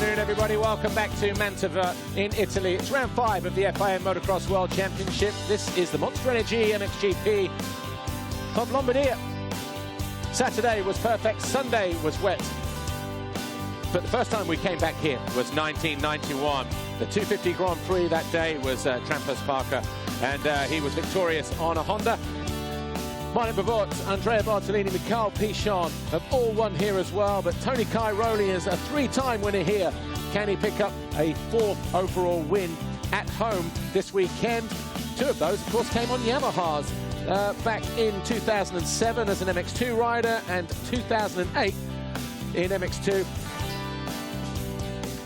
afternoon, everybody. Welcome back to Mantova in Italy. It's round 5 of the FIM Motocross World Championship. This is the Monster Energy MXGP of Lombardia. Saturday was perfect, Sunday was wet. But the first time we came back here was 1991. The 250 Grand Prix that day was Trampus Parker, and he was victorious on a Honda. Martin Bavort, Andrea Bartolini, Mikhail Pichon have all won here as well, but Antonio Cairoli is a 3-time winner here. Can he pick up a 4th overall win at home this weekend? 2 of those, of course, came on Yamahas back in 2007 as an MX2 rider and 2008 in MX2.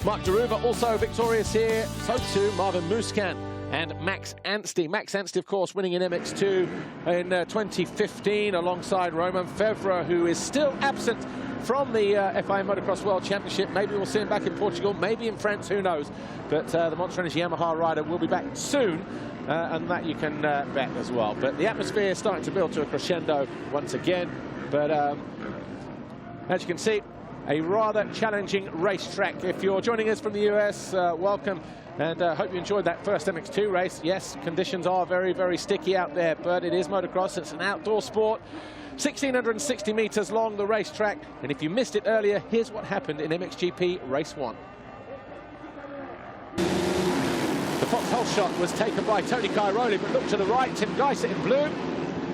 Mark Deruva also victorious here, so too Marvin Muscan and Max Anstey. Max Anstey, of course, winning in MX2 in 2015 alongside Romain Fevre, who is still absent from the FIM Motocross World Championship. Maybe we'll see him back in Portugal, maybe in France, who knows. But the Monster Energy Yamaha rider will be back soon, and that you can bet as well. But the atmosphere is starting to build to a crescendo once again. But as you can see, a rather challenging racetrack. If you're joining us from the US, welcome. And hope you enjoyed that first MX2 race. Yes, conditions are very, very sticky out there, but it is motocross. It's an outdoor sport. 1,660 meters long, the racetrack. And if you missed it earlier, here's what happened in MXGP Race 1. The foxhole shot was taken by Antonio Cairoli, but look to the right, Tim Gajser in blue.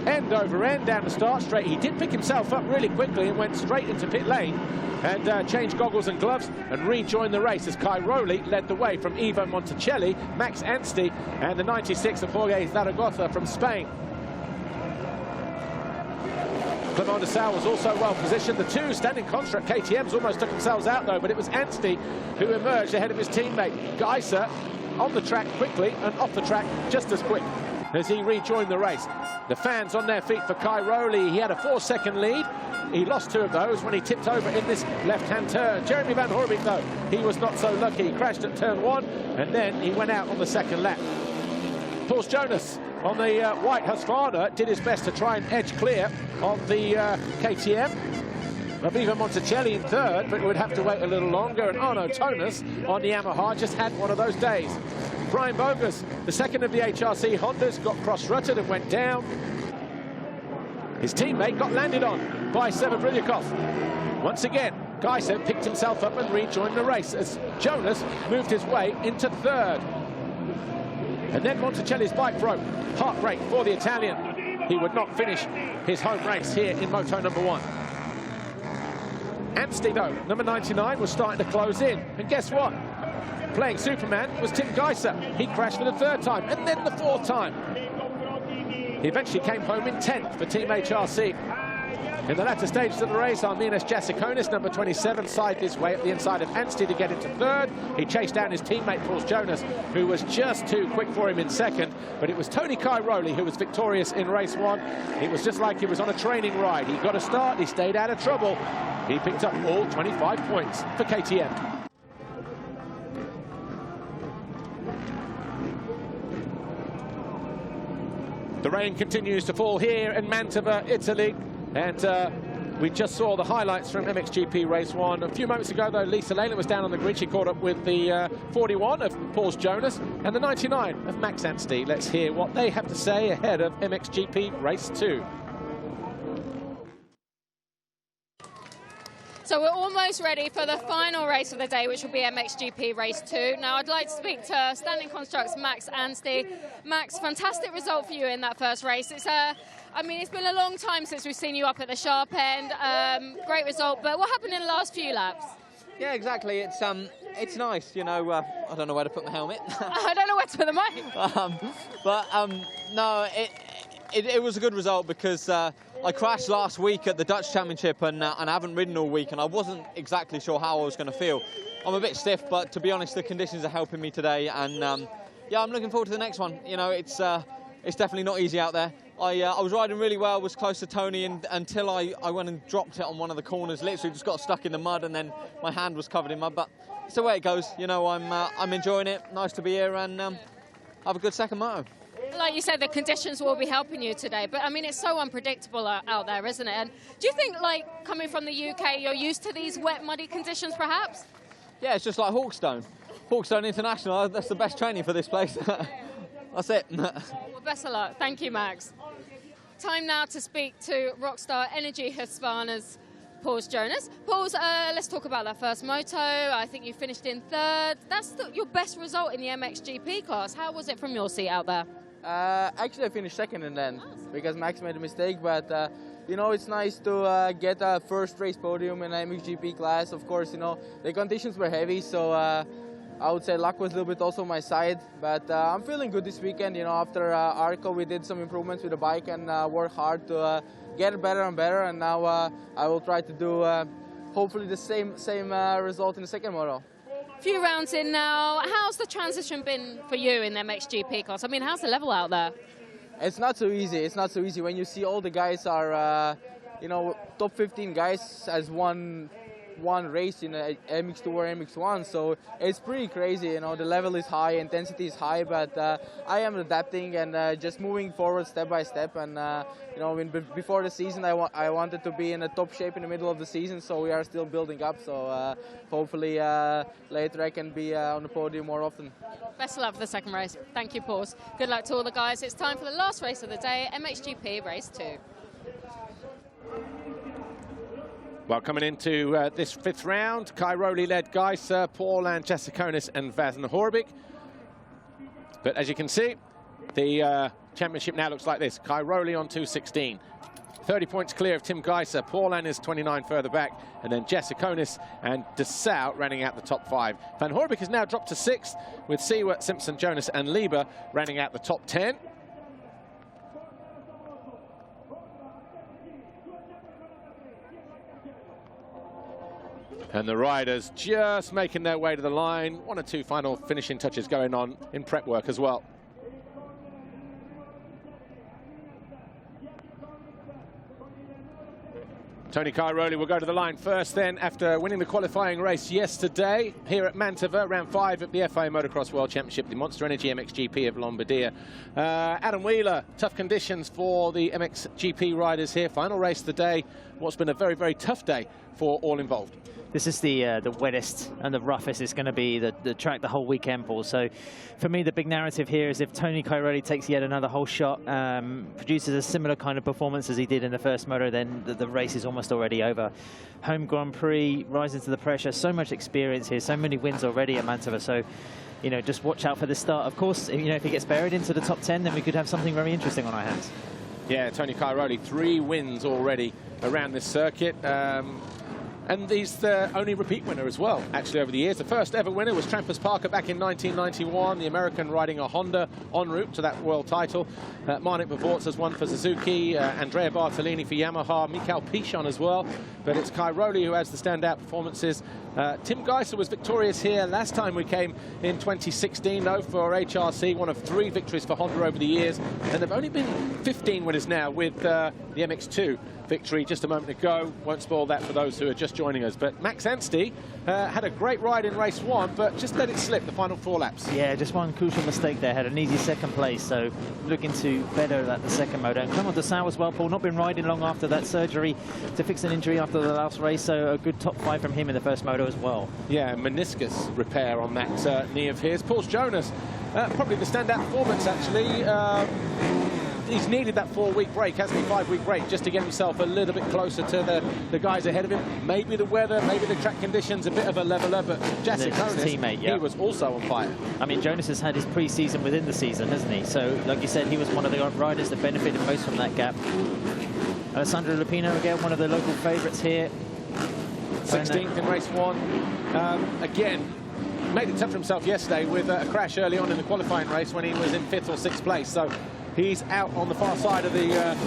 End over end down the start straight. He did pick himself up really quickly and went straight into pit lane and changed goggles and gloves and rejoined the race as Cairoli led the way from Ivo Monticelli, Max Anstey and the 96 of Jorge Zaragoza from Spain. Clement de Sal was also well positioned. The 2 standing construct KTMs almost took themselves out though, but it was Anstey who emerged ahead of his teammate. Gajser on the track quickly and off the track just as quick as he rejoined the race. The fans on their feet for Cairoli. He had a 4-second lead. He lost 2 of those when he tipped over in this left-hand turn. Jeremy Van Hoorbeek, though, he was not so lucky. He crashed at turn 1, and then he went out on the 2nd lap. Paul Jonas on the white Husqvarna did his best to try and edge clear of the KTM. Ivo Monticelli in 3rd, but would have to wait a little longer. And Arno Tonas on the Yamaha just had one of those days. Brian Bogus, the 2nd of the HRC Hondas, got cross-rutted and went down. His teammate got landed on by Seba Brilyakov. Once again, Gajser picked himself up and rejoined the race as Jonas moved his way into 3rd. And then Monticelli's bike broke. Heartbreak for the Italian. He would not finish his home race here in Moto number 1. Anstey, though, number 99, was starting to close in. And guess what? Playing Superman was Tim Gajser. He crashed for the 3rd time and then the 4th time. He eventually came home in 10th for Team HRC. In the latter stages of the race, Arminas Jasikonis, number 27, sided his way up the inside of Anstey to get into 3rd. He chased down his teammate, Paul Jonas, who was just too quick for him in 2nd. But it was Tony Cairoli who was victorious in race 1. It was just like he was on a training ride. He got a start, he stayed out of trouble. He picked up all 25 points for KTM. The rain continues to fall here in Mantova, Italy, and we just saw the highlights from MXGP Race 1. A few moments ago, though, Lisa Leyland was down on the grid. She caught up with the 41 of Paul Jonas and the 99 of Max Anstey. Let's hear what they have to say ahead of MXGP Race 2. So we're almost ready for the final race of the day, which will be MXGP Race 2. Now, I'd like to speak to Standing Constructs Max Anstey. Max, fantastic result for you in that first race. It's I mean, it's been a long time since we've seen you up at the sharp end. Great result, but what happened in the last few laps? Yeah, exactly. It's nice, you know. I don't know where to put my helmet. I don't know where to put the mic. No, it was a good result because I crashed last week at the Dutch Championship and I haven't ridden all week and I wasn't exactly sure how I was going to feel. I'm a bit stiff, but to be honest, the conditions are helping me today, and yeah, I'm looking forward to the next one. You know, it's definitely not easy out there. I was riding really well, was close to Tony until I went and dropped it on one of the corners. Literally just got stuck in the mud and then my hand was covered in mud. But it's the way it goes. You know, I'm enjoying it. Nice to be here and have a good second moto. Like you said, the conditions will be helping you today, but I mean, it's so unpredictable out there, isn't it? And do you think, like, coming from the UK, you're used to these wet, muddy conditions, perhaps? Yeah, it's just like Hawkstone. Hawkstone International, that's the best training for this place. That's it. Well, best of luck. Thank you, Max. Time now to speak to Rockstar Energy Husqvarna's Pauls Jonas. Pauls, let's talk about that first moto. I think you finished in third. That's your best result in the MXGP class. How was it from your seat out there? Actually, I finished second in the end because Max made a mistake, but you know, it's nice to get a first race podium in an MXGP class. Of course, you know, the conditions were heavy, so I would say luck was a little bit also on my side, but I'm feeling good this weekend. You know, after Arco, we did some improvements with the bike and worked hard to get it better and better, and now I will try to do hopefully the same result in the second moto. Few rounds in now. How's the transition been for you in the MXGP class? I mean, how's the level out there? It's not so easy. It's not so easy when you see all the guys are, you know, top 15 guys as one race in a MX2 or MX1, so it's pretty crazy. You know, the level is high, intensity is high, but I am adapting and just moving forward step by step. And you know, before the season, I wanted to be in a top shape in the middle of the season, so we are still building up. So hopefully later I can be on the podium more often. Best of luck for the second race. Thank you, Pauls. Good luck to all the guys. It's time for the last race of the day, MXGP Race 2. Well, coming into this fifth round, Cairoli led Gajser, Paul and Jasikonis and Van Horbik. But as you can see, the championship now looks like this. Cairoli on 216. 30 points clear of Tim Gajser. Paul is 29 further back. And then Jasikonis and Dessau running out the top 5. Van Horbik has now dropped to 6th with Seward, Simpson, Jonas and Lieber running out the top 10. And the riders just making their way to the line. 1 or 2 final finishing touches going on in prep work as well. Tony Cairoli will go to the line first then after winning the qualifying race yesterday here at Mantova, round 5 of the FIA Motocross World Championship, the Monster Energy MXGP of Lombardia. Adam Wheeler, tough conditions for the MXGP riders here. Final race of the day, what's been a very, very tough day for all involved. This is the wettest and the roughest it's going to be the track the whole weekend, Paul. So for me, the big narrative here is if Tony Cairoli takes yet another whole shot, produces a similar kind of performance as he did in the first moto, then the race is almost already over. Home Grand Prix, rising to the pressure, so much experience here, so many wins already at Mantova. So, you know, just watch out for the start. Of course, you know, if he gets buried into the top 10, then we could have something very interesting on our hands. Yeah, Tony Cairoli, 3 wins already around this circuit. And he's the only repeat winner as well, actually, over the years. The first ever winner was Trampus Parker back in 1991, the American riding a Honda en route to that world title. Marnik Bavorts has won for Suzuki, Andrea Bartolini for Yamaha, Mikael Pichon as well. But it's Cairoli who has the standout performances. Tim Gajser was victorious here last time we came in 2016, though, for HRC, one of 3 victories for Honda over the years. And there have only been 15 winners now with the MX2 victory just a moment ago. Won't spoil that for those who are just joining us. But Max Anstey had a great ride in race 1, but just let it slip the final 4 laps. Yeah, just one crucial mistake there. Had an easy second place, so looking to better at the second moto. And Clement Dessau as well, Paul, not been riding long after that surgery to fix an injury after the last race, so a good top 5 from him in the first moto as well. Yeah, meniscus repair on that knee of his. Pauls Jonas, probably the standout performance, actually. He's needed that 4-week break, hasn't he? 5-week break, just to get himself a little bit closer to the guys ahead of him. Maybe the weather, maybe the track conditions, a bit of a leveler, but Jasikonis, teammate, yeah, he was also on fire. I mean, Jonas has had his pre-season within the season, hasn't he? So, like you said, he was one of the riders that benefited most from that gap. Alessandro Lupino, again, one of the local favourites here. 16th in race 1. Again, made it tough for himself yesterday with a crash early on in the qualifying race when he was in 5th or 6th place. So he's out on the far side of the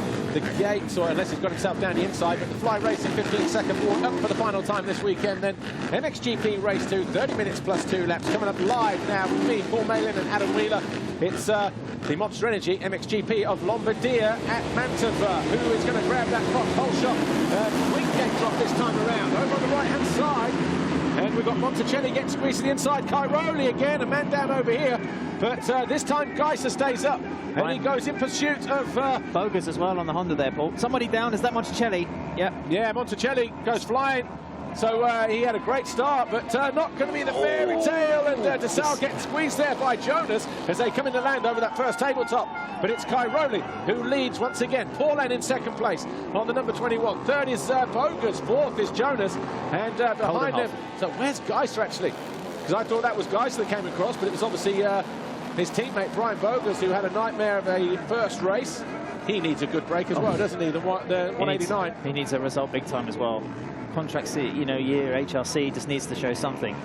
gates, or unless he's got himself down the inside. But the Fly Racing 15-second walk up for the final time this weekend. Then MXGP Race 2, 30 minutes plus 2 laps. Coming up live now with me, Paul Malin and Adam Wheeler. It's the Monster Energy MXGP of Lombardia at Mantova. Who is going to grab that pole shot? Weekend drop this time around. Over on the right-hand side. And we've got Monticelli getting squeezed to the inside. Cairoli again, a man down over here. But this time Gajser stays up. And he goes in pursuit of... Bogus as well on the Honda there, Paul. Somebody down, is that Monticelli? Yep. Yeah, Monticelli goes flying. So he had a great start, but not going to be the fairy tale. And DeSalle getting squeezed there by Jonas as they come in to land over that first tabletop. But it's Cairoli who leads once again. Paulin in second place on the number 21. Third is Bogus. Fourth is Jonas. And behind him, so where's Gajser actually? Because I thought that was Gajser that came across, but it was obviously his teammate Brian Bogus who had a nightmare of a first race. He needs a good break as well, doesn't he? The 189. He needs a result big time as well. Contracts, you know, year HRC just needs to show something.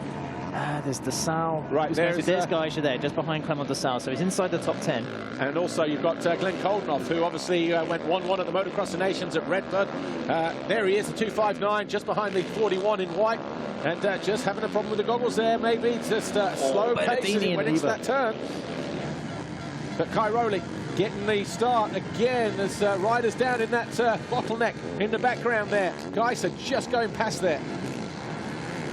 There's DeSalle. Right, there's Gajser there, just behind Clement DeSalle, so he's inside the top 10. And also you've got Glenn Koldenoff, who obviously went 1-1 at the Motocross of Nations at Redbird. There he is, the 259, just behind the 41 in white. And just having a problem with the goggles there, maybe. Just slow pace as he went into that turn. But Cairoli getting the start again as riders down in that bottleneck in the background there. Gajser just going past there.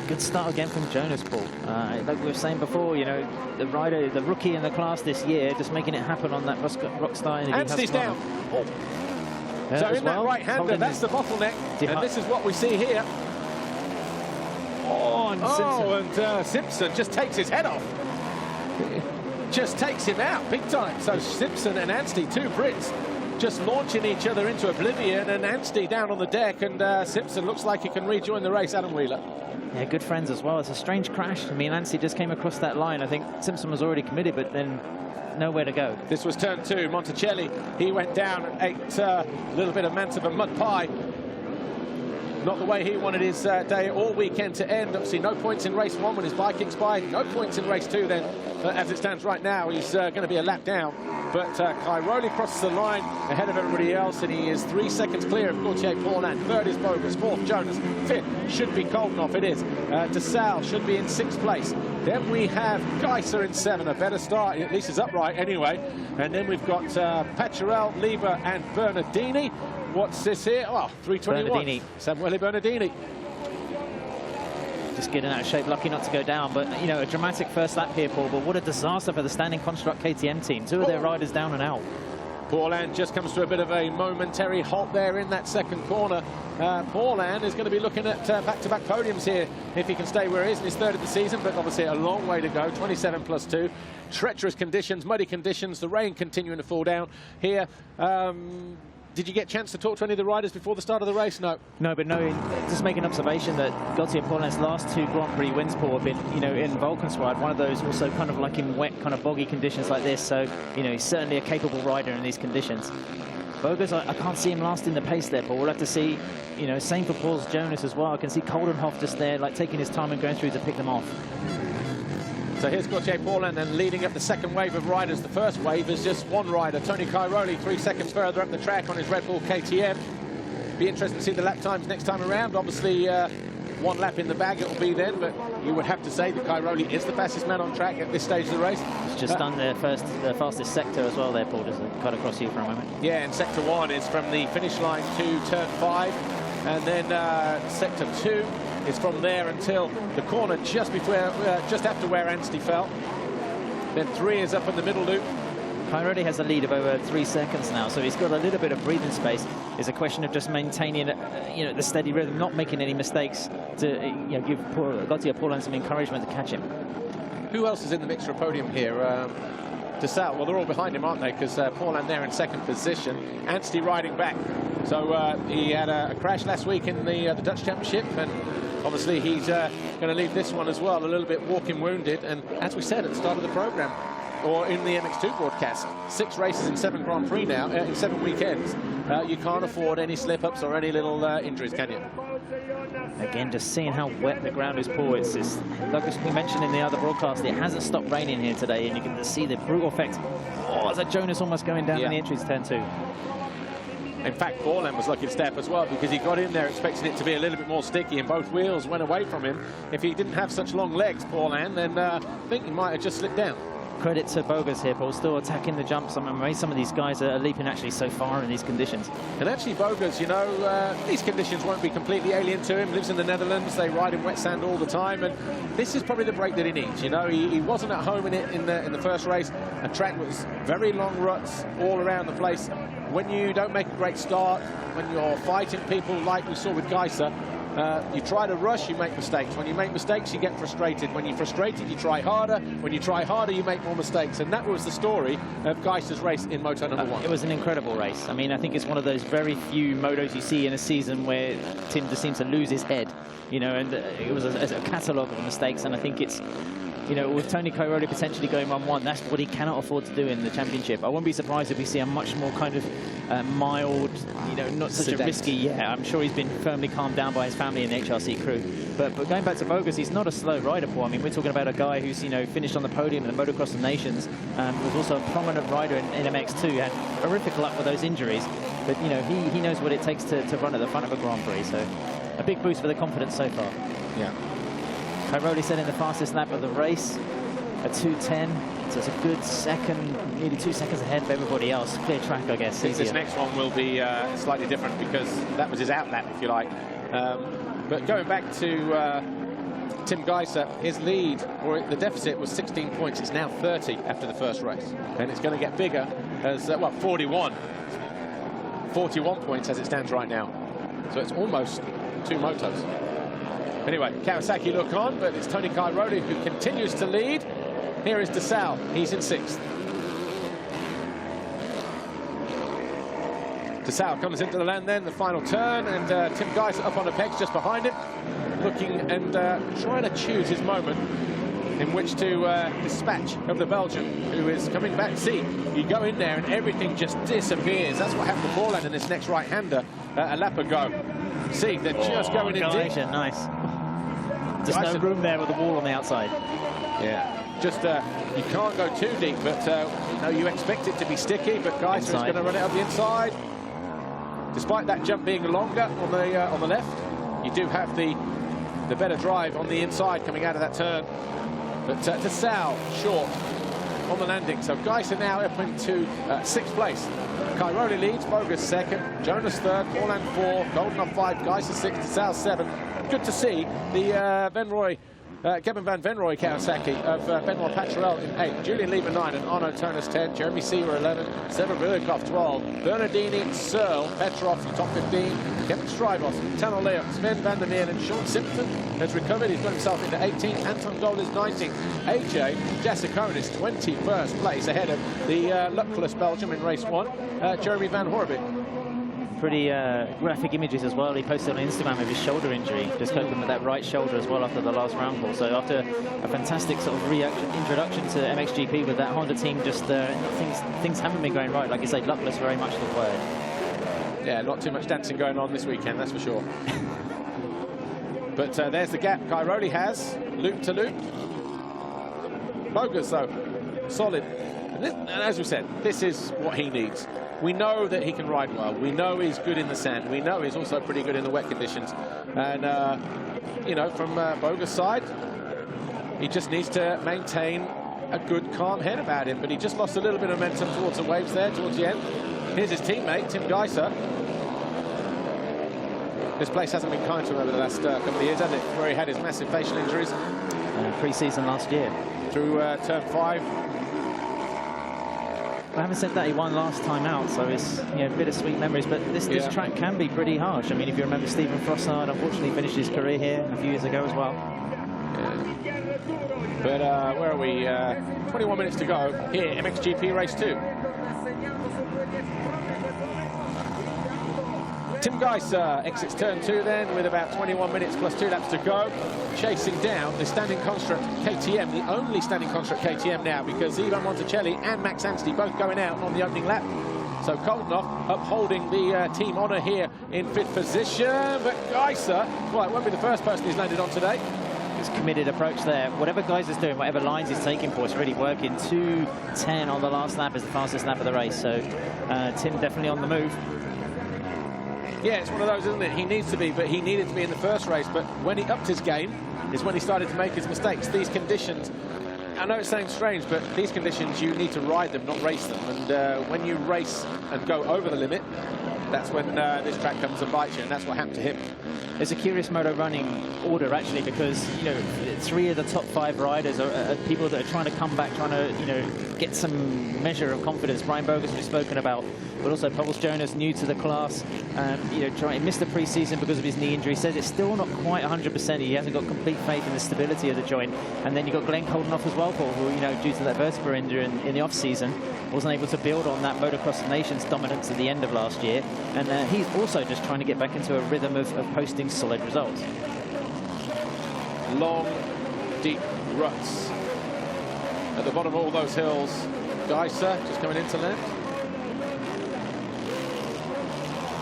Good start again from Jonas, Paul. Like we were saying before, you know, the rider, the rookie in the class this year, just making it happen on that Rockstar. And he's down. Oh. So in that right-hander, that's the bottleneck. And this is what we see here. And Simpson just takes his head off. Just takes him out big time. So Simpson and Anstey, two Brits, just launching each other into oblivion, and Anstey down on the deck, and Simpson looks like he can rejoin the race. Adam Wheeler. Yeah, good friends as well. It's a strange crash. I mean, Anstey just came across that line. I think Simpson was already committed, but then nowhere to go. This was turn 2. Monticelli, he went down and ate a little bit of Mantova mud pie. Not the way he wanted his day all weekend to end. Obviously, no points in race 1 when his bike expired. No points in race 2 then. As it stands right now, he's going to be a lap down. But Cairoli crosses the line ahead of everybody else, and he is 3 seconds clear of Gautier Paulin. Third is Bogus. Fourth, Jonas. Fifth should be Koldenoff. It is. DeSalle should be in 6th place. Then we have Gajser in 7. A better start. At least he's upright anyway. And then we've got Pacharel, Lieber, and Bernardini. What's this here? Oh, 321. Bernardini. Samuele Bernardini. Just getting out of shape, lucky not to go down. But, you know, a dramatic first lap here, Paul. But what a disaster for the standing construct KTM team. 2 of their riders down and out. Paulin just comes to a bit of a momentary halt there in that second corner. Paulin is going to be looking at back-to-back podiums here if he can stay where he is in his 3rd of the season, but obviously a long way to go. 27 plus 2. Treacherous conditions, muddy conditions, the rain continuing to fall down here. Did you get a chance to talk to any of the riders before the start of the race? No. No, but no, just make an observation that Gautier Paulin's last 2 Grand Prix wins, Paul, have been, you know, in Volkswagen, one of those also kind of like in wet, kind of boggy conditions like this. So, you know, he's certainly a capable rider in these conditions. Bogus, I can't see him lasting the pace there, Paul. We'll have to see, you know, same for Paul's Jonas as well. I can see Koldenoff just there, like taking his time and going through to pick them off. So here's Gautier Paulin, and leading up the second wave of riders. The first wave is just one rider, Tony Cairoli, 3 seconds further up the track on his Red Bull KTM. Be interesting to see the lap times next time around. Obviously, 1 lap in the bag it will be then, but you would have to say that Cairoli is the fastest man on track at this stage of the race. He's just done the fastest sector as well there, Paul, just cut across you for a moment. Yeah, and sector 1 is from the finish line to turn 5, and then sector 2 is from there until the corner just after where Anstey fell. Then 3 is up in the middle loop. Cairoli has a lead of over 3 seconds now, so he's got a little bit of breathing space. It's a question of just maintaining, you know, the steady rhythm, not making any mistakes to, you know, give Gautier Paulin some encouragement to catch him. Who else is in the mix for a podium here? DeSalle, well, they're all behind him, aren't they? Because Paulin there in 2nd position. Anstey riding back. So he had a crash last week in the Dutch Championship, and obviously he's going to leave this one as well, a little bit walking wounded. And as we said at the start of the programme, or in the MX2 broadcast, 6 races in 7 Grand Prix now, in 7 weekends. You can't afford any slip-ups or any little injuries, can you? Again, just seeing how wet the ground is, Paul. It's just, like we mentioned in the other broadcast, it hasn't stopped raining here today, and you can see the brutal effect. Oh, is that Jonas almost going down in the entries turn 2? In fact, Paulin was lucky to step as well, because he got in there expecting it to be a little bit more sticky, and both wheels went away from him. If he didn't have such long legs, Paulin, then I think he might have just slipped down. Credit to Bogus here, Paul, still attacking the jumps. I'm amazed some of these guys are leaping actually so far in these conditions. And actually Bogus, you know, these conditions won't be completely alien to him. Lives in the Netherlands, they ride in wet sand all the time, and this is probably the break that he needs. You know, he wasn't at home in the first race. A track was very long ruts all around the place. When you don't make a great start, when you're fighting people like we saw with Gajser, You try to rush, you make mistakes. When you make mistakes, you get frustrated. When you're frustrated, you try harder. When you try harder, you make more mistakes. And that was the story of Gajser's race in Moto number 1. It was an incredible race. I mean, I think it's one of those very few motos you see in a season where Tim just seems to lose his head, you know, and it was a catalogue of mistakes. And I think it's, you know, with Tony Cairoli potentially going 1-1, that's what he cannot afford to do in the championship. I wouldn't be surprised if we see a much more kind of mild, you know, not such a risky. Yeah, I'm sure he's been firmly calmed down by his family and the HRC crew. But going back to Bogus, he's not a slow rider, Paul. I mean, we're talking about a guy who's, you know, finished on the podium in the Motocross of Nations, was also a prominent rider in MX2, had horrific luck with those injuries. But, you know, he knows what it takes to run at the front of a Grand Prix. So a big boost for the confidence so far. Yeah. Cairoli said in the fastest lap of the race, a 2:10, so it's a good second, nearly 2 seconds ahead of everybody else. Clear track, I guess. This next one will be slightly different because that was his out lap, if you like. But going back to Tim Gajser, his lead, or the deficit, was 16 points. It's now 30 after the first race. And it's going to get bigger as, well, 41 points as it stands right now. So it's almost 2 motos. Anyway, Kawasaki look on, but it's Tony Cairoli who continues to lead. Here is DeSalle. He's in 6th. DeSalle comes into the land then, the final turn, and Tim Gajser up on the pegs just behind him, looking and trying to choose his moment in which to dispatch of the Belgian, who is coming back. See, you go in there and everything just disappears. That's what happened to Borland in this next right-hander a lap ago. See, they're just going in deep. Nice. There's no room there with the wall on the outside. Yeah, just you can't go too deep, but no, you expect it to be sticky, but Gajser is going to run it up the inside. Despite that jump being longer on the left, you do have the better drive on the inside coming out of that turn. But DeSalle short on the landing, so Gajser now up into 6th place. Cairoli leads, Bogus 2nd, Jonas 3rd, Borland 4, Goldenhoff 5, Gajser 6, DeSalle 7. Good to see the Kevin Van Venrooy Kawasaki of Benoit Patrel in 8, Julian Lieber 9, and Arno Tonis 10, Jeremy Seaver 11, Sever Vilikov 12, Bernardini, Searle, Petrov top 15, Kevin Strybos, Tanner Leo, Sven van der Meer, and Sean Simpson has recovered. He's got himself into 18th, Anton Gold is 19th, AJ Jasikonis 21st place ahead of the luckless Belgium in race 1, Jeremy Van Horebeke. Pretty graphic images as well. He posted on Instagram of his shoulder injury, just coping with that right shoulder as well after the last round call. So after a fantastic sort of introduction to MXGP with that Honda team, just things haven't been going right. Like you say, luckless, very much the word. Yeah, not too much dancing going on this weekend, that's for sure. But there's the gap Cairoli has, loop to loop. Bogus, though, solid. And as we said, this is what he needs. We know that he can ride well. We know he's good in the sand. We know he's also pretty good in the wet conditions. And, you know, from Bogus' side, he just needs to maintain a good, calm head about him. But he just lost a little bit of momentum towards the waves there, towards the end. Here's his teammate, Tim Gajser. This place hasn't been kind to him over the last couple of years, has it? Where he had his massive facial injuries. Pre-season last year. Through turn 5. I haven't said that, he won last time out, so it's, you know, bittersweet memories. But this track can be pretty harsh. I mean, if you remember, Stephen Frossard unfortunately finished his career here a few years ago as well. Yeah. But where are we? 21 minutes to go here, MXGP Race 2. Tim Gajser exits turn 2 then with about 21 minutes plus 2 laps to go, chasing down the standing construct KTM, the only standing construct KTM now, because Ivan Monticelli and Max Anstey both going out on the opening lap. So Goldenhoff upholding the team honour here in 5th position, but Gajser, well, it won't be the first person he's landed on today. It's committed approach there. Whatever Gajser's doing, whatever lines he's taking for, it's really working. 2:10 on the last lap is the fastest lap of the race, so Tim definitely on the move. Yeah, it's one of those, isn't it? He needs to be, but he needed to be in the first race. But when he upped his game is when he started to make his mistakes. These conditions I know it sounds strange, but these conditions, you need to ride them, not race them. And when you race and go over the limit, that's when this track comes and bites you, and that's what happened to him. It's a curious moto running order, actually, because, you know, 3 of the top 5 riders are people that are trying to come back, trying to, you know, get some measure of confidence. Brian Bogus we've spoken about, but also Jonas, new to the class, you know, he missed the pre-season because of his knee injury. Says it's still not quite 100%. He hasn't got complete faith in the stability of the joint. And then you've got Glenn Coldenoff as well, Paul, who, you know, due to that vertebra injury in the off-season, wasn't able to build on that Motocross Nations dominance at the end of last year. And he's also just trying to get back into a rhythm of posting solid results. Long, deep ruts at the bottom of all those hills. Gajser just coming into land.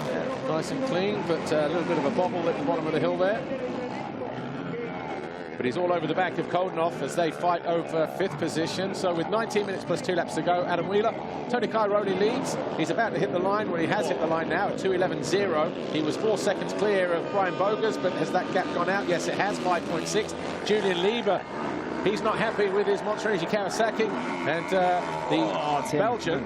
Yeah, nice and clean, but a little bit of a bobble at the bottom of the hill there. But he's all over the back of Coldenoff as they fight over 5th position. So with 19 minutes plus 2 laps to go, Adam Wheeler, Tony Cairoli leads. He's about to hit the line. Well, he has hit the line now at 2:11.0. He was 4 seconds clear of Brian Bogus, but has that gap gone out? Yes, it has, 5.6. Julian Lieber, he's not happy with his Monster Energy Kawasaki. And the Belgian,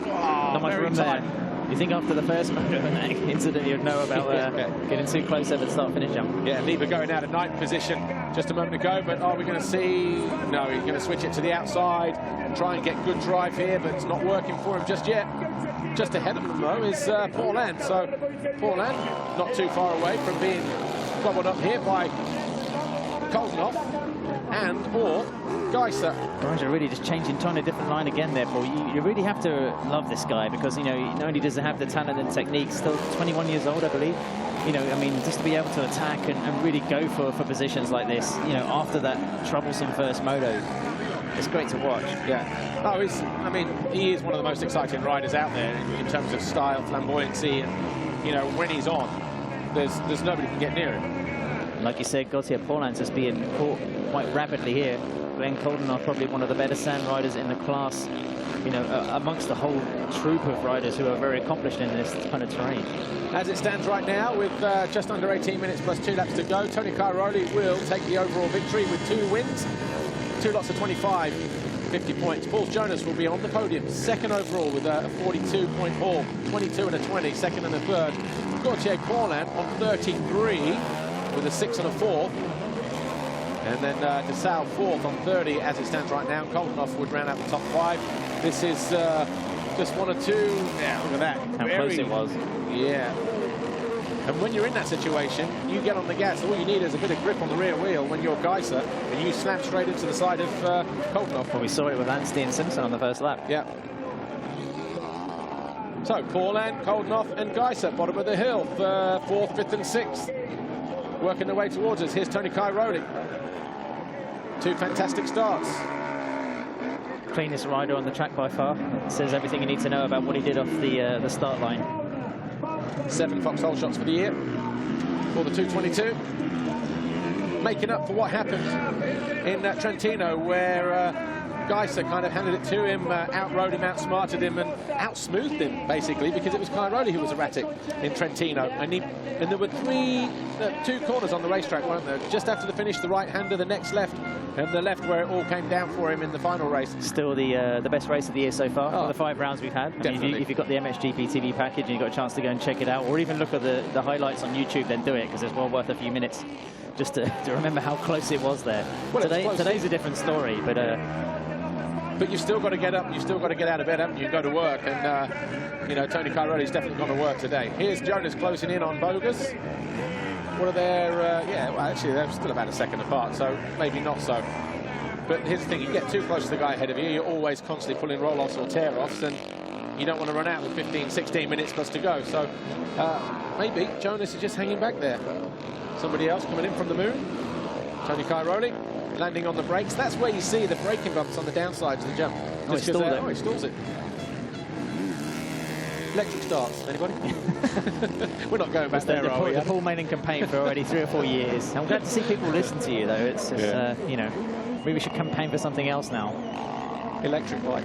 not much room there. You think after the first incident you'd know about getting too close at the start-finish jump? Yeah, Lieber going out of 9th position just a moment ago, but are we going to see? No, he's going to switch it to the outside, try and get good drive here, but it's not working for him just yet. Just ahead of him, though, is Paul Ann. So Paul Ann not too far away from being gobbled up here by Coldenoff and/or Gajser. Gajser really just changing, trying a different line again there, Paul. You really have to love this guy because, you know, not only does he have the talent and technique, still 21 years old, I believe. You know, I mean, just to be able to attack and really go for positions like this, you know, after that troublesome first moto, it's great to watch. Yeah. Oh, I mean, he is one of the most exciting riders out there in terms of style, flamboyancy, and, you know, when he's on, there's nobody can get near him. Like you said, Gautier Paulans is being caught quite rapidly here. Glenn Coldenoff, probably one of the better sand riders in the class, you know, amongst the whole troop of riders who are very accomplished in this kind of terrain. As it stands right now, with just under 18 minutes plus 2 laps to go, Tony Cairoli will take the overall victory with 2 wins, 2 lots of 25, 50 points. Paul Jonas will be on the podium, second overall with a 42-point haul, 22 and a 20, second and a third. Gautier Paulin on 33 with a 6 and a 4. And then DeSalle fourth on 30 as it stands right now. Coldenoff would round out the top 5. This is just 1 or 2. Yeah, look at that. How close it was. Yeah. And when you're in that situation, you get on the gas. All you need is a bit of grip on the rear wheel when you're Gajser, and you slam straight into the side of Coldenoff. Well, we saw it with Anstey and Simpson on the first lap. Yeah. So, Paulin, Coldenoff and Gajser, bottom of the hill, 4th, 5th and 6th. Working their way towards us. Here's Tony Cairoli. 2 fantastic starts. Cleanest rider on the track by far. It says everything you need to know about what he did off the start line. 7 foxhole shots for the year for the 222. Making up for what happened in Trentino, where Gajser kind of handed it to him, outrode him, outsmarted him, and outsmoothed him, basically, because it was Cairoli who was erratic in Trentino. And there were 2 corners on the racetrack, weren't there? Just after the finish, the right-hander, the next left, and the left where it all came down for him in the final race. Still the best race of the year so far, for the 5 rounds we've had. I mean, if you've got the MXGP TV package and you've got a chance to go and check it out, or even look at the highlights on YouTube, then do it, because it's well worth a few minutes just to remember how close it was there. Well, today's a different story, but you've still got to get up, you've still got to get out of bed, haven't you? Go to work, and, you know, Tony Cairoli's definitely gone to work today. Here's Jonas closing in on Bogus. What are their, yeah, well, actually, they're still about a second apart, so maybe not so. But here's the thing, you get too close to the guy ahead of you, you're always constantly pulling roll-offs or tear-offs, and you don't want to run out with 15, 16 minutes plus to go. So maybe Jonas is just hanging back there. Somebody else coming in from the moon. Tony Cairoli landing on the brakes. That's where you see the braking bumps on the downsides of the jump. Oh, he stalled it. Oh, he stalls it. Electric starts. Anybody? We're not going back there, are we? The Paul Manning campaign for already 3 or 4 years. I'm glad to see people listen to you, though. It's just, you know, maybe we should campaign for something else now. Electric bike.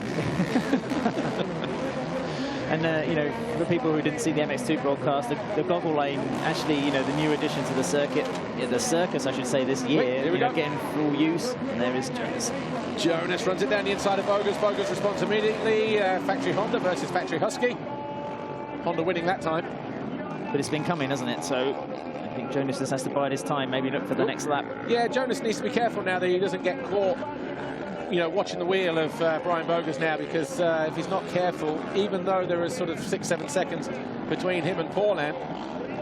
And, you know, for people who didn't see the MX2 broadcast, the goggle lane, actually, you know, the new addition to the circuit, the circus, I should say, this year, Wait, you know, getting full use. And there is Jonas. Jonas runs it down the inside of Bogus. Bogus responds immediately. Factory Honda versus Factory Husky. Honda winning that time. But it's been coming, hasn't it? So I think Jonas just has to bide his time, maybe look for the next lap. Yeah, Jonas needs to be careful now that he doesn't get caught, you know, watching the wheel of Brian Bogus now, because if he's not careful, even though there is sort of 6-7 seconds between him and Paulin,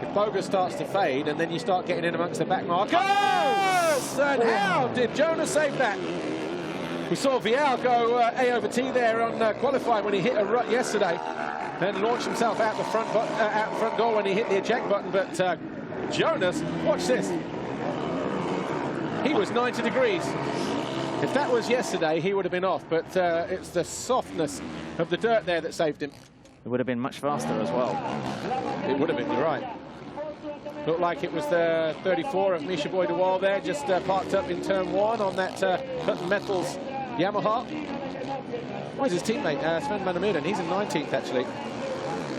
if Bogus starts to fade and then you start getting in amongst the back markers. And how did Jonas save that? We saw Vial go A over T there on qualifying when he hit a rut yesterday, and launched himself out the front door when he hit the eject button. But Jonas, watch this. He was 90 degrees. If that was yesterday, he would have been off. But it's the softness of the dirt there that saved him. It would have been much faster as well. It would have been, you're right. Looked like it was the 34 of Misha Boy de Wall there, just parked up in turn 1 on that Cotton Metals Yamaha. Where's his teammate? Sven van der Meulen. He's in 19th, actually.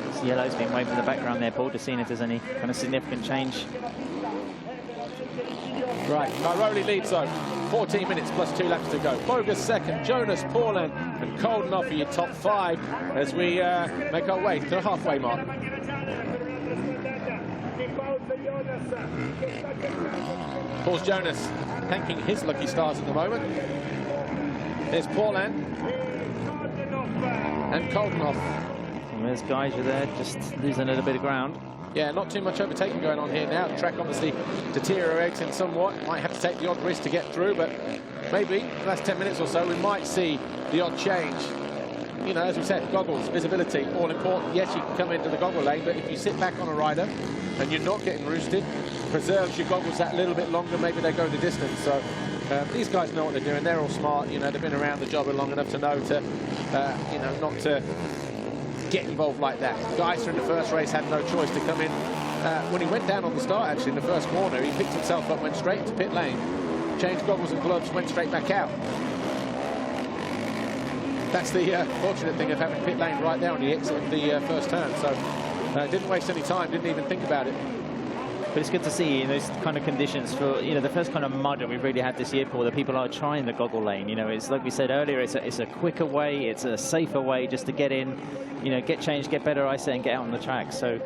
This yellow's been waving in the background there, Paul, just seeing if there's any kind of significant change. Right, Cairoli leads, though. 14 minutes plus 2 laps to go. Bogus second, Jonas, Paulin, and Coldenhoff for your top 5 as we make our way to the halfway mark. Paul's Jonas thanking his lucky stars at the moment. There's Paulin and Coldenhoff. And there's Gajser there, just losing a little bit of ground. Yeah, not too much overtaking going on here now. The track obviously deteriorating somewhat. Might have to take the odd risk to get through, but maybe in the last 10 minutes or so we might see the odd change. You know, as we said, goggles, visibility, all important. Yes, you can come into the goggle lane, but if you sit back on a rider and you're not getting roosted, preserves your goggles that little bit longer, maybe they go the distance. So these guys know what they're doing. They're all smart. You know, they've been around the job long enough to know to, you know, not to get involved like that. Gajser in the first race had no choice to come in. When he went down on the start, actually, in the first corner, he picked himself up, went straight into pit lane, changed goggles and gloves, went straight back out. That's the fortunate thing of having pit lane right there on the exit of the first turn. So didn't waste any time, didn't even think about it. But it's good to see in those kind of conditions for, you know, the first kind of mud that we've really had this year, Paul, that people are trying the goggle lane. You know, it's like we said earlier, it's a quicker way, it's a safer way just to get in, you know, get changed, get better eyesight and get out on the track. So,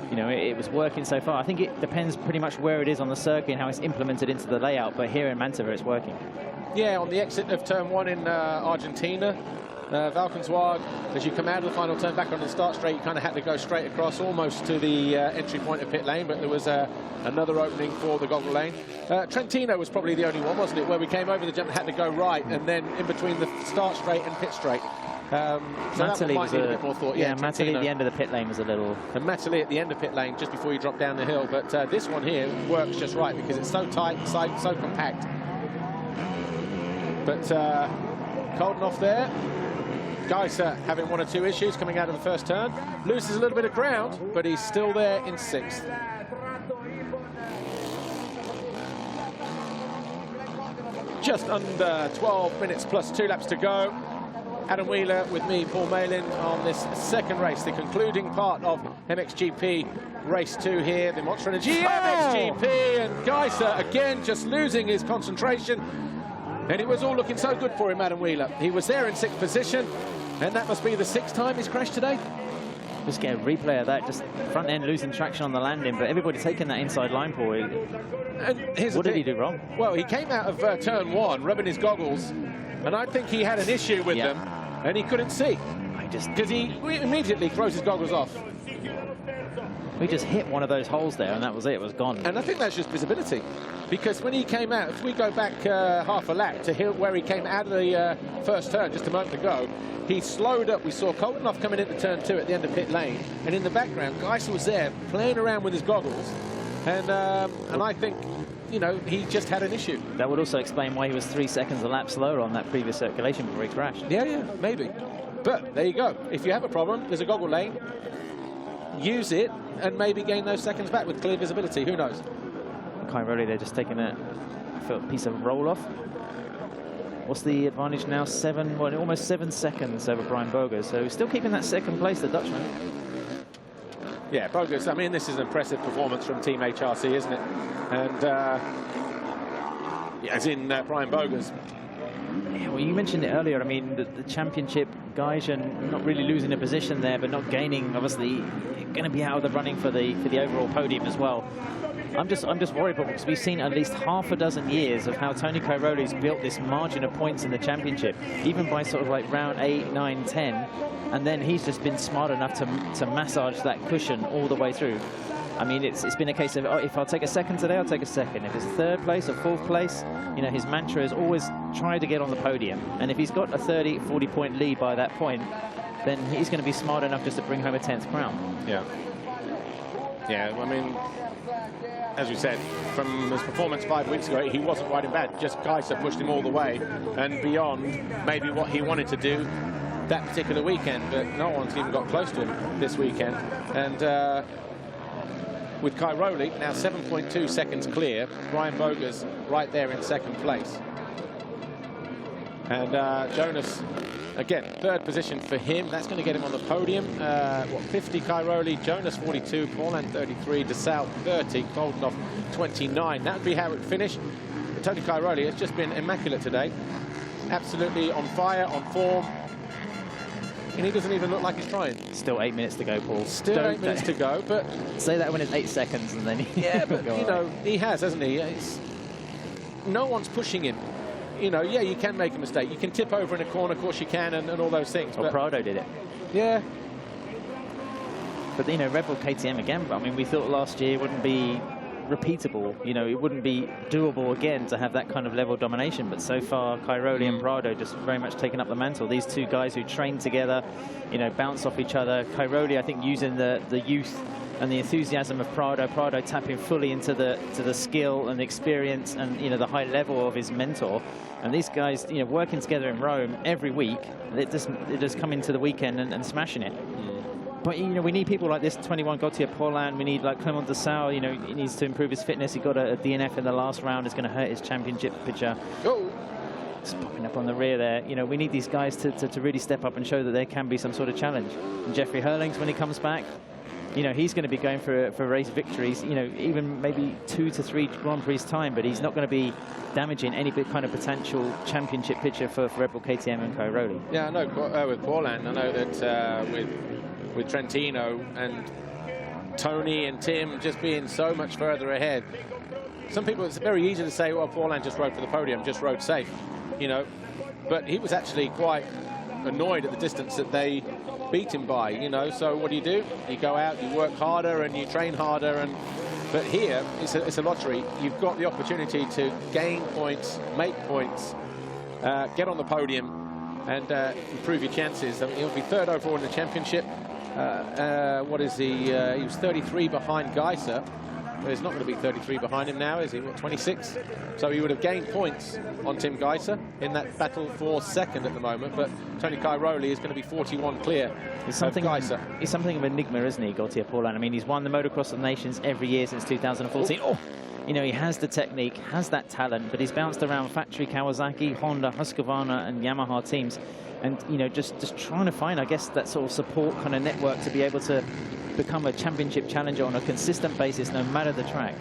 you know, it was working so far. I think it depends pretty much where it is on the circuit and how it's implemented into the layout, but here in Mantova it's working. Yeah, on the exit of turn 1 in Argentina, Valkenswaard, as you come out of the final turn back on the start straight, you kind of had to go straight across almost to the entry point of pit lane, but there was another opening for the goggle lane. Trentino was probably the only one, wasn't it, where we came over the jump and had to go right, and then in between the start straight and pit straight. So Matterley might need a bit more thought. Yeah, Matterley at the end of the pit lane was a little... And Matterley at the end of pit lane, just before you drop down the hill, but this one here works just right because it's so tight, so compact. But Coldenhoff there. Gajser having 1 or 2 issues coming out of the first turn. Loses a little bit of ground, but he's still there in 6th. Just under 12 minutes plus 2 laps to go. Adam Wheeler with me, Paul Malin, on this second race, the concluding part of MXGP Race 2 here, the Monster Energy MXGP, and Gajser again just losing his concentration. And it was all looking so good for him, Adam Wheeler. He was there in 6th position, and that must be the 6th time he's crashed today. Just get a replay of that, just front end losing traction on the landing, but everybody taking that inside line for it. What did he do wrong? Well, he came out of turn 1, rubbing his goggles, and I think he had an issue with them, and he couldn't see. Because he immediately throws his goggles off. We just hit one of those holes there, and that was it. It was gone. And I think that's just visibility. Because when he came out, if we go back half a lap to where he came out of the first turn just a moment ago, he slowed up. We saw Coldenhoff coming into turn 2 at the end of pit lane. And in the background, Gajser was there playing around with his goggles. And I think, you know, he just had an issue. That would also explain why he was 3 seconds a lap slower on that previous circulation before he crashed. Yeah, maybe. But there you go. If you have a problem, there's a goggle lane. Use it and maybe gain those seconds back with clear visibility. Who knows? Cairoli, they're just taking a piece of roll off. What's the advantage now? Almost 7 seconds over Brian Bogus. So he's still keeping that second place, the Dutchman. Yeah, Bogus, I mean, this is an impressive performance from Team HRC, isn't it? And, as in Brian Bogus. Yeah, well, you mentioned it earlier. I mean, the championship, Gajser not really losing a position there, but not gaining. Obviously, going to be out of the running for the overall podium as well. I'm just worried because we've seen at least half a dozen years of how Tony Cairoli's built this margin of points in the championship, even by sort of like round 8, 9, 10, and then he's just been smart enough to massage that cushion all the way through. I mean, it's been a case of, oh, if I'll take a second today, I'll take a second. If it's third place or fourth place, you know, his mantra is always try to get on the podium. And if he's got a 30, 40-point lead by that point, then he's going to be smart enough just to bring home a 10th crown. Yeah. Yeah, I mean, as we said, from his performance 5 weeks ago, he wasn't riding bad. Just Gajser pushed him all the way and beyond maybe what he wanted to do that particular weekend. But no one's even got close to him this weekend. And with Cairoli now 7.2 seconds clear, Brian Boger's right there in second place. And Jonas, again, third position for him. That's going to get him on the podium. 50 Cairoli, Jonas 42, Paulin 33, DeSalle 30, Koldenhoff 29. That would be how it finished. But Tony Cairoli has just been immaculate today. Absolutely on fire, on form. And he doesn't even look like he's trying. Still 8 minutes to go, Paul. Still 8 minutes to go, but... Say that when it's 8 seconds and then... Yeah, but, you know, he has, hasn't he? No one's pushing him. You know, yeah, you can make a mistake. You can tip over in a corner, of course you can, and all those things. Well, Prado did it. Yeah. But, you know, Red Bull KTM again, I mean, we thought last year wouldn't be repeatable. You know, it wouldn't be doable again to have that kind of level domination. But so far, Cairoli and Prado just very much taken up the mantle. These two guys who train together, you know, bounce off each other. Cairoli, I think, using the youth and the enthusiasm of Prado. Prado tapping fully into the skill and the experience and, you know, the high level of his mentor. And these guys, you know, working together in Rome every week, it just come into the weekend and smashing it. But, you know, we need people like this, 21 Gautier Paulin. We need, like, Clement DeSalle, you know, he needs to improve his fitness. He got a DNF in the last round. It's going to hurt his championship picture. Oh. It's popping up on the rear there. You know, we need these guys to really step up and show that there can be some sort of challenge. And Jeffrey Hurlings, when he comes back, you know, he's going to be going for race victories, you know, even maybe 2 to 3 Grand Prix time, but he's not going to be damaging any kind of potential championship picture for Red Bull KTM and Cairoli. Yeah, I know with Paulin, I know that with Trentino and Tony and Tim just being so much further ahead. Some people, it's very easy to say, well, Paulin just rode for the podium, just rode safe, you know, but he was actually quite annoyed at the distance that they beat him by, you know. So what do? You go out, you work harder and you train harder, but here it's a lottery. You've got the opportunity to gain points, make points, get on the podium and improve your chances. I mean, he'll be third overall in the championship. What is he? He was 33 behind Gajser. Well, he's not going to be 33 behind him now, is he? What, 26? So he would have gained points on Tim Gajser in that battle for second at the moment. But Tony Cairoli is going to be 41 clear. He's something Gajser. He's something of an enigma, isn't he, Gautier Paulin? I mean, he's won the Motocross of the Nations every year since 2014. Oh! You know, he has the technique, has that talent, but he's bounced around factory Kawasaki, Honda, Husqvarna, and Yamaha teams. And, you know, just trying to find, I guess, that sort of support kind of network to be able to become a championship challenger on a consistent basis, no matter the track.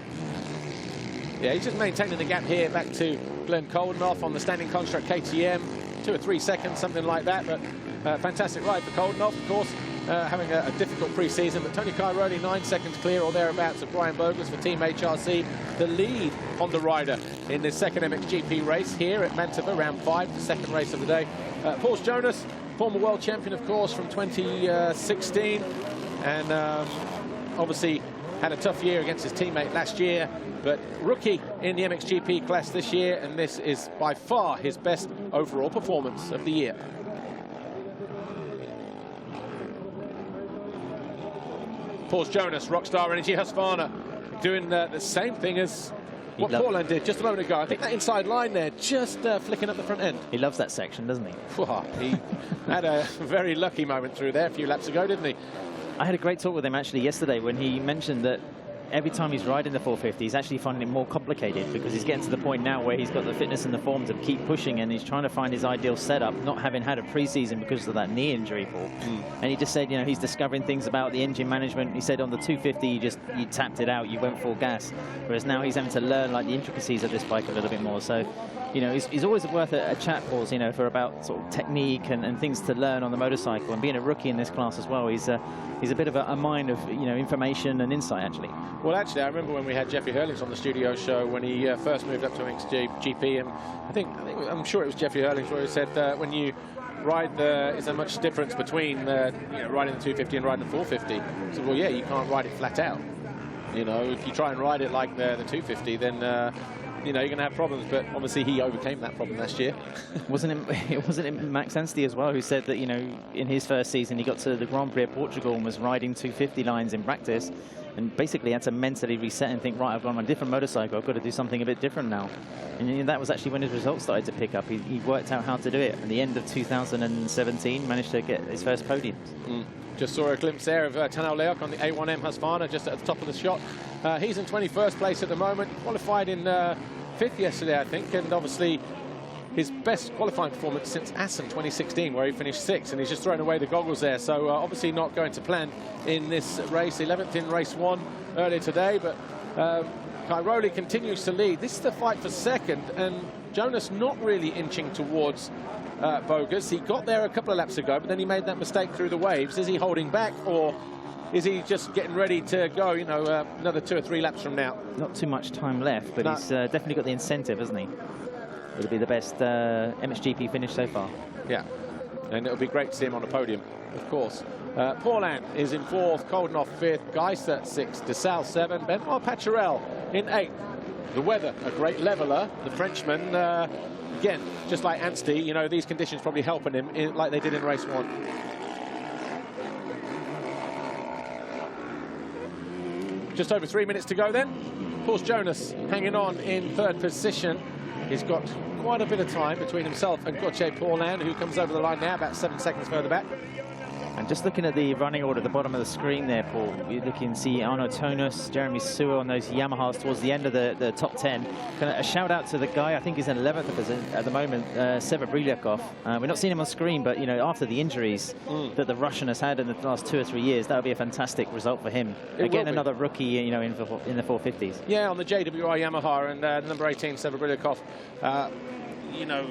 Yeah, he's just maintaining the gap here back to Glenn Koldenhoff on the standing construct KTM. 2 or 3 seconds, something like that. But fantastic ride for Koldenhoff, of course, having a difficult pre-season. But Tony Cairoli 9 seconds clear or thereabouts of Brian Bogus for Team HRC. The lead Honda rider in this second MXGP race here at Mantova, round 5, the second race of the day. Paul Jonas, former world champion, of course, from 2016. And obviously had a tough year against his teammate last year, but rookie in the MXGP class this year, and this is by far his best overall performance of the year. Paul Jonas, Rockstar Energy Husqvarna, doing the same thing as what Paulin did just a moment ago. I think that inside line there, just flicking up the front end. He loves that section, doesn't he? He had a very lucky moment through there a few laps ago, didn't he? I had a great talk with him actually yesterday when he mentioned that every time he's riding the 450, he's actually finding it more complicated because he's getting to the point now where he's got the fitness and the form to keep pushing, and he's trying to find his ideal setup, not having had a pre-season because of that knee injury, Paul. And he just said, you know, he's discovering things about the engine management. He said on the 250, you tapped it out, you went full gas, whereas now he's having to learn like the intricacies of this bike a little bit more. So you know, he's always worth a chat pause, you know, for about sort of technique and things to learn on the motorcycle. And being a rookie in this class as well, he's a bit of a mine of, you know, information and insight, actually. Well, actually, I remember when we had Jeffrey Hurlings on the studio show when he first moved up to MXGP, and I'm sure it was Jeffrey Hurlings where he said when you ride is there much difference between you know, riding the 250 and riding the 450? He said, well, yeah, you can't ride it flat out. You know, if you try and ride it like the 250, then you know, you're going to have problems. But obviously, he overcame that problem last year. wasn't it Max Anstey as well who said that, you know, in his first season he got to the Grand Prix of Portugal and was riding 250 lines in practice, and basically had to mentally reset and think, right, I've got on a different motorcycle, I've got to do something a bit different now. And that was actually when his results started to pick up. He worked out how to do it. At the end of 2017, managed to get his first podium. Just saw a glimpse there of Tanao Leok on the A1M Husqvarna just at the top of the shot. He's in 21st place at the moment, qualified in 5th yesterday, I think, and obviously his best qualifying performance since Assen 2016, where he finished 6th, and he's just thrown away the goggles there. So obviously not going to plan in this race. 11th in race 1 earlier today, but Cairoli continues to lead. This is the fight for second, and Jonas not really inching towards Bogus. He got there a couple of laps ago, but then he made that mistake through the waves. Is he holding back, or is he just getting ready to go, you know, another 2 or 3 laps from now? Not too much time left, but he's definitely got the incentive, hasn't he? It'll be the best MXGP finish so far. Yeah, and it'll be great to see him on the podium, of course. Paulin is in 4th, Koldenhoff 5th, Gajser 6th, DeSalle 7th, Benoit Paturel in 8th. The weather, a great leveler. The Frenchman, again, just like Anstey, you know, these conditions probably helping him like they did in race 1. Just over 3 minutes to go then. Of course, Jonas hanging on in 3rd position. He's got quite a bit of time between himself and Gauthier Paulin, who comes over the line now about 7 seconds further back. And just looking at the running order at the bottom of the screen there, Paul, you can see Arno Tonas, Jeremy Sewer on those Yamahas towards the end of the top 10. Kind of a shout out to the guy, I think he's in 11th at the moment, Sever Brilyakov. We're not seeing him on screen, but, you know, after the injuries that the Russian has had in the last 2 or 3 years, that would be a fantastic result for him. Again, another rookie, you know, in the 450s. Yeah, on the JWI Yamaha, and number 18, Sever Brilyakov, you know,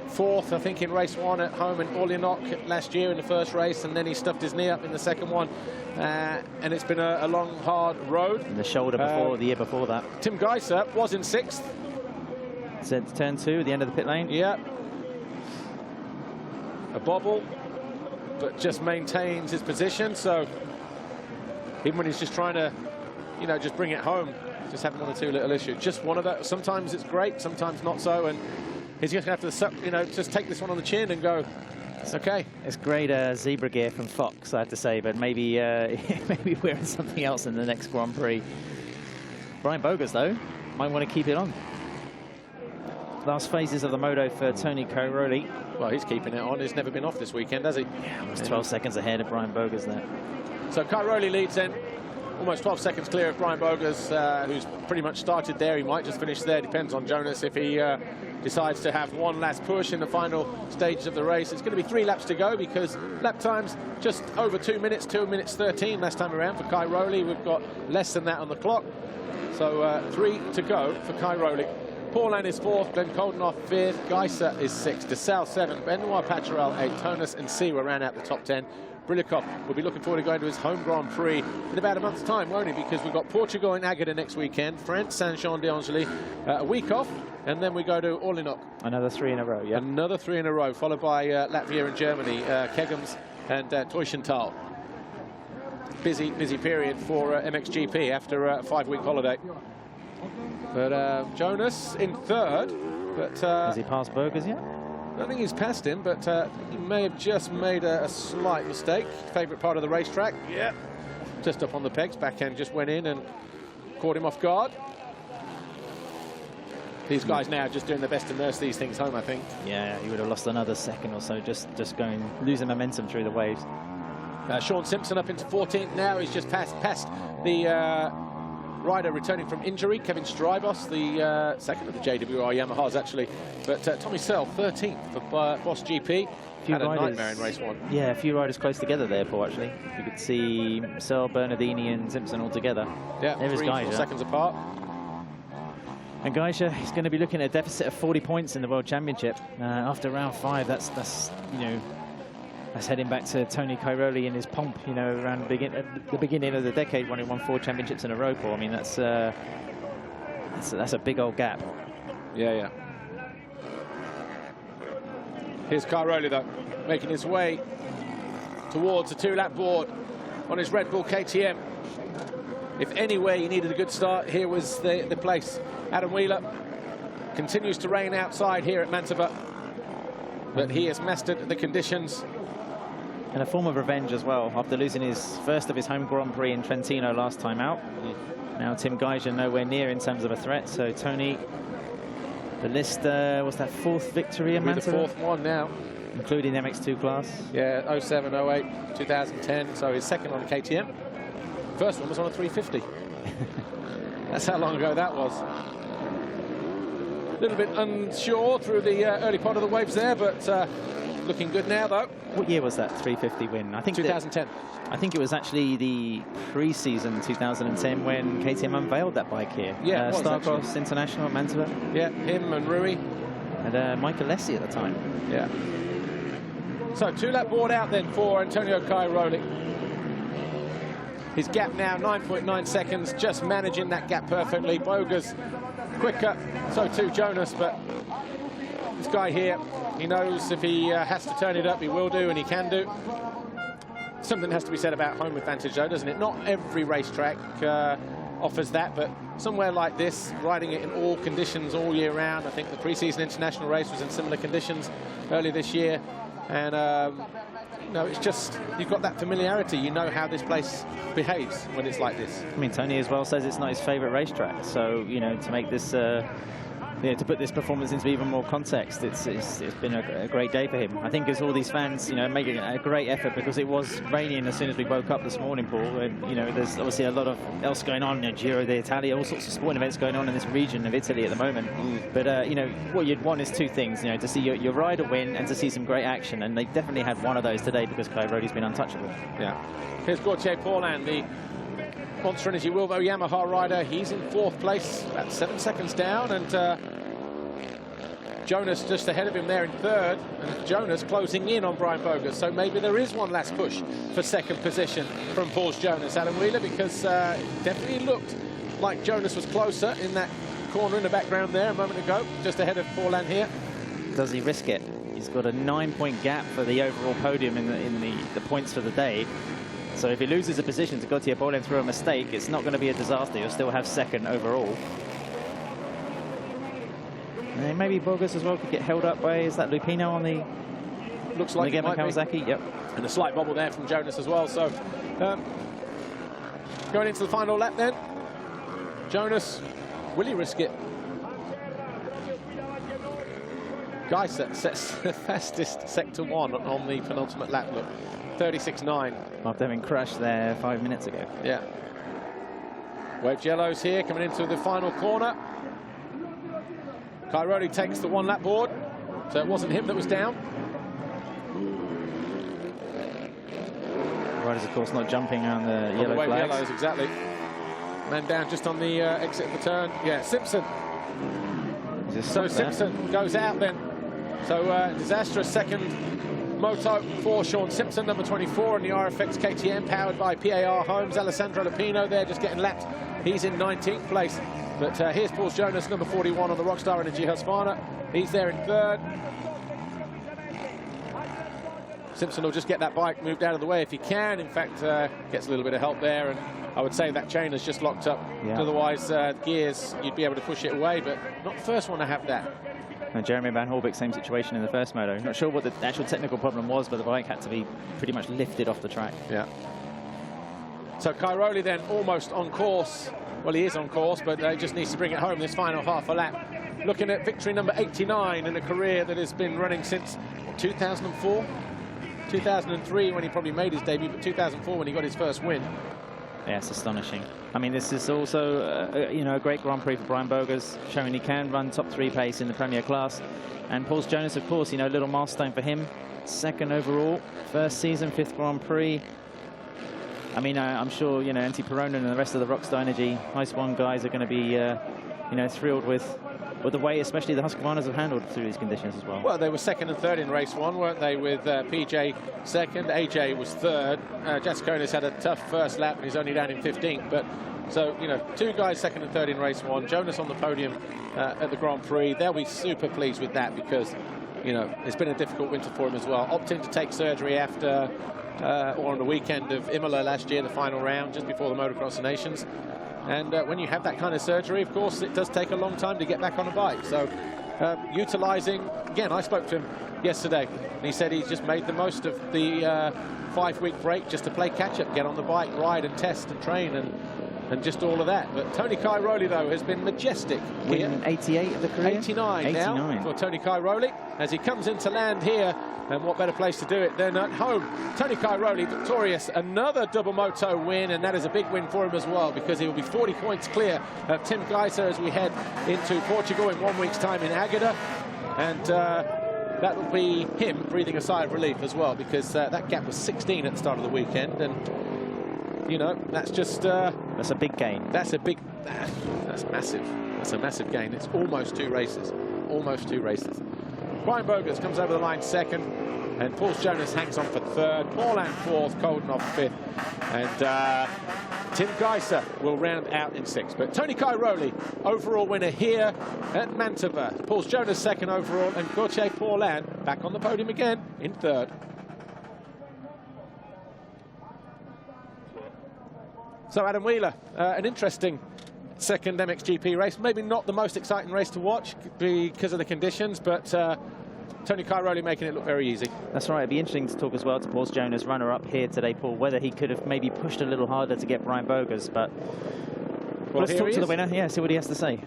4th, I think, in race 1 at home in Orléans last year in the first race, and then he stuffed his knee up in the second one, and it's been a long, hard road. And the shoulder before, the year before that. Tim Gajser was in 6th. It's turn 2 at the end of the pit lane. Yeah. A bobble, but just maintains his position, so even when he's just trying to, you know, just bring it home, just having 1 or 2 little issues. Just one of those. Sometimes it's great, sometimes not so, and he's just going to have to, you know, just take this one on the chin and go, it's okay. It's great zebra gear from Fox, I have to say, but maybe maybe wearing something else in the next Grand Prix. Brian Bogus, though, might want to keep it on. Last phases of the moto for Tony Cairoli. Well, he's keeping it on. He's never been off this weekend, has he? Yeah, almost 12 seconds ahead of Brian Bogus there. So Cairoli leads then. Almost 12 seconds clear of Brian Bogus, who's pretty much started there. He might just finish there. Depends on Jonas if he decides to have one last push in the final stage of the race. It's going to be 3 laps to go because lap time's just over 2 minutes, 2 minutes 13 last time around for Cairoli. We've got less than that on the clock. So 3 to go for Cairoli. Paulin is 4th, Glenn Koldenhoff 5th, Gajser is 6th, DeSalle 7th, Benoit Paturel 8th, Tonas and Sewer ran out the top 10. Brilyakov will be looking forward to going to his home Grand Prix in about a month's time, won't he? Because we've got Portugal in Agada next weekend, France, Saint-Jean-d'Angely, a week off, and then we go to Orléans. Another 3 in a row, yeah. Another 3 in a row, followed by Latvia and Germany, Kegums and Teushenthal. Busy period for MXGP after a 5-week holiday. But Jonas in 3rd. But has he passed Bogus yet? I don't think he's passed him, but he may have just made a slight mistake. Favourite part of the racetrack. Yeah. Just up on the pegs. Backhand just went in and caught him off guard. These guys now just doing their best to nurse these things home, I think. Yeah, he would have lost another second or so just losing momentum through the waves. Sean Simpson up into 14th now. He's just passed the rider returning from injury, Kevin Strybos, the second of the JWI Yamahas, actually. But Tommy Searle, 13th for Boss GP. Had a nightmare in race 1. Yeah, a few riders close together there, Paul, actually. You could see Searle, Bernardini and Simpson all together. Yeah, 3 or 4 seconds apart. And Gajser is going to be looking at a deficit of 40 points in the World Championship after round 5. That's you know, that's heading back to Antonio Cairoli in his pomp, you know, around the beginning of the decade when he won 4 championships in a row. Paul. I mean, that's a big old gap. Yeah. Here's Cairoli, though, making his way towards the 2-lap board on his Red Bull KTM. If anywhere you needed a good start, here was the place. Adam Wheeler continues to rain outside here at Mantova, but he has mastered the conditions. And a form of revenge as well, after losing his first of his home Grand Prix in Trentino last time out. Now Tim Gajser nowhere near in terms of a threat, so Tony, the list, was that 4th victory in Mantova? The 4th one now. Including MX2 class. Yeah, 07, 08, 2010, so his 2nd on KTM. First one was on a 350. That's how long ago that was. A little bit unsure through the early part of the waves there, but looking good now, though. What year was that 350 win? I think 2010. I think it was actually the pre-season 2010 when KTM unveiled that bike here. Yeah, Starcross International at Mantova. Yeah, him and Rui. And Michael Alessi at the time. Yeah. So 2-lap board out then for Antonio Cairoli. His gap now 9.9 seconds, just managing that gap perfectly. Boga's quicker, so too Jonas, but this guy here, he knows if he has to turn it up, he will do, and he can do. Something has to be said about home advantage, though, doesn't it? Not every racetrack offers that, but somewhere like this, riding it in all conditions all year round. I think the pre-season international race was in similar conditions early this year, and no, it's just, you've got that familiarity. You know how this place behaves when it's like this. I mean, Tony as well says it's not his favourite racetrack. So, you know, to make this, to put this performance into even more context, it's been a great day for him. I think as all these fans, you know, making a great effort, because it was raining as soon as we woke up this morning, Paul. And, you know, there's obviously a lot of else going on, you know, Giro d'Italia, all sorts of sporting events going on in this region of Italy at the moment. But, you know, what you'd want is 2 things, you know, to see your rider win and to see some great action. And they definitely had one of those today because Cairoli's been untouchable. Yeah. Here's Gauthier Paulin, the Monster Energy Wilvo Yamaha rider. He's in 4th place, about 7 seconds down, and Jonas just ahead of him there in 3rd, and Jonas closing in on Brian Bogas. So maybe there is one last push for 2nd position from Paul's Jonas. Adam Wheeler, because it definitely looked like Jonas was closer in that corner in the background there a moment ago, just ahead of Paulin here. Does he risk it? He's got a 9-point gap for the overall podium in the points for the day. So if he loses a position to Gauthier Paulin through a mistake, it's not going to be a disaster. He'll still have 2nd overall. And maybe Bogas as well could get held up by, is that Lupino on the... Looks like it might be. Kawasaki, yep. And a slight bobble there from Jonas as well. So going into the final lap then, Jonas, will he risk it? Gajser sets the fastest sector 1 on the penultimate lap, look. 36.9. After having crashed there 5 minutes ago. Yeah. Wave yellows here coming into the final corner. Cairoli takes the 1-lap board, so it wasn't him that was down. Riders, of course, not jumping on the yellow wave flags. Yellows, exactly. Man down just on the exit of the turn. Yeah, Simpson. So Simpson goes out then. So disastrous 2nd moto for Sean Simpson, number 24 in the RFX KTM, powered by PAR Homes. Alessandro Lupino there just getting lapped. He's in 19th place. But here's Paul Jonas, number 41 on the Rockstar Energy Husqvarna. He's there in 3rd. Simpson will just get that bike moved out of the way if he can. In fact, gets a little bit of help there. And I would say that chain is just locked up. Yeah. Otherwise, gears, you'd be able to push it away, but not the first one to have that. And Jeremy Van Holbeek, same situation in the first moto. Not sure what the actual technical problem was, but the bike had to be pretty much lifted off the track. Yeah. So Cairoli then almost on course. Well, he is on course, but he just needs to bring it home this final half a lap. Looking at victory number 89 in a career that has been running since 2004, 2003 when he probably made his debut, but 2004 when he got his first win. Yeah, it's astonishing. I mean, this is also, you know, a great Grand Prix for Brian Bogas, showing he can run top 3 pace in the Premier class. And Paul Jonas, of course, you know, a little milestone for him. 2nd overall, 1st season, 5th Grand Prix. I mean, I'm sure, you know, Antti Peronen and the rest of the Rockstar Energy Ice One guys are going to be you know, thrilled with the way, especially the Husqvarnas have handled through these conditions as well. Well, they were second and third in race one, weren't they, with PJ second, AJ was third. Jaskonis had a tough first lap and he's only down in 15th, but so, you know, two guys second and third in race one, Jonas on the podium at the Grand Prix. They'll be super pleased with that because, you know, it's been a difficult winter for him as well. Opting to take surgery after or on the weekend of Imola last year, the final round, just before the Motocross of Nations. And when you have that kind of surgery, of course, it does take a long time to get back on a bike. So utilising, again, I spoke to him yesterday, and he said he's just made the most of the 5-week break just to play catch-up, get on the bike, ride and test and train and just all of that. But Tony Cairoli, though, has been majestic. Winning 88 of the career? 89 now for Tony Cairoli as he comes into land here. And what better place to do it than at home? Tony Cairoli victorious, another double moto win, and that is a big win for him as well because he will be 40 points clear of Tim Gajser as we head into Portugal in 1 week's time in Agada. And that will be him breathing a sigh of relief as well because that gap was 16 at the start of the weekend. And, you know, that's just... that's a big gain. That's a big... That's massive. That's a massive gain. It's almost 2 races. Almost 2 races. Brian Bogus comes over the line second, and Paul Jonas hangs on for third. Paulin fourth, Coldenhoff fifth, and Tim Gajser will round out in sixth. But Tony Cairoli, overall winner here at Mantova. Paul Jonas second overall, and Gauthier Paulin back on the podium again in third. So Adam Wheeler, an interesting second MXGP race. Maybe not the most exciting race to watch because of the conditions, but Tony Cairoli making it look very easy. That's right. It'd be interesting to talk as well to Paul Jonas, runner-up here today, Paul, whether he could have maybe pushed a little harder to get Brian Bogus, but well, let's talk to the winner. Yeah, see what he has to say.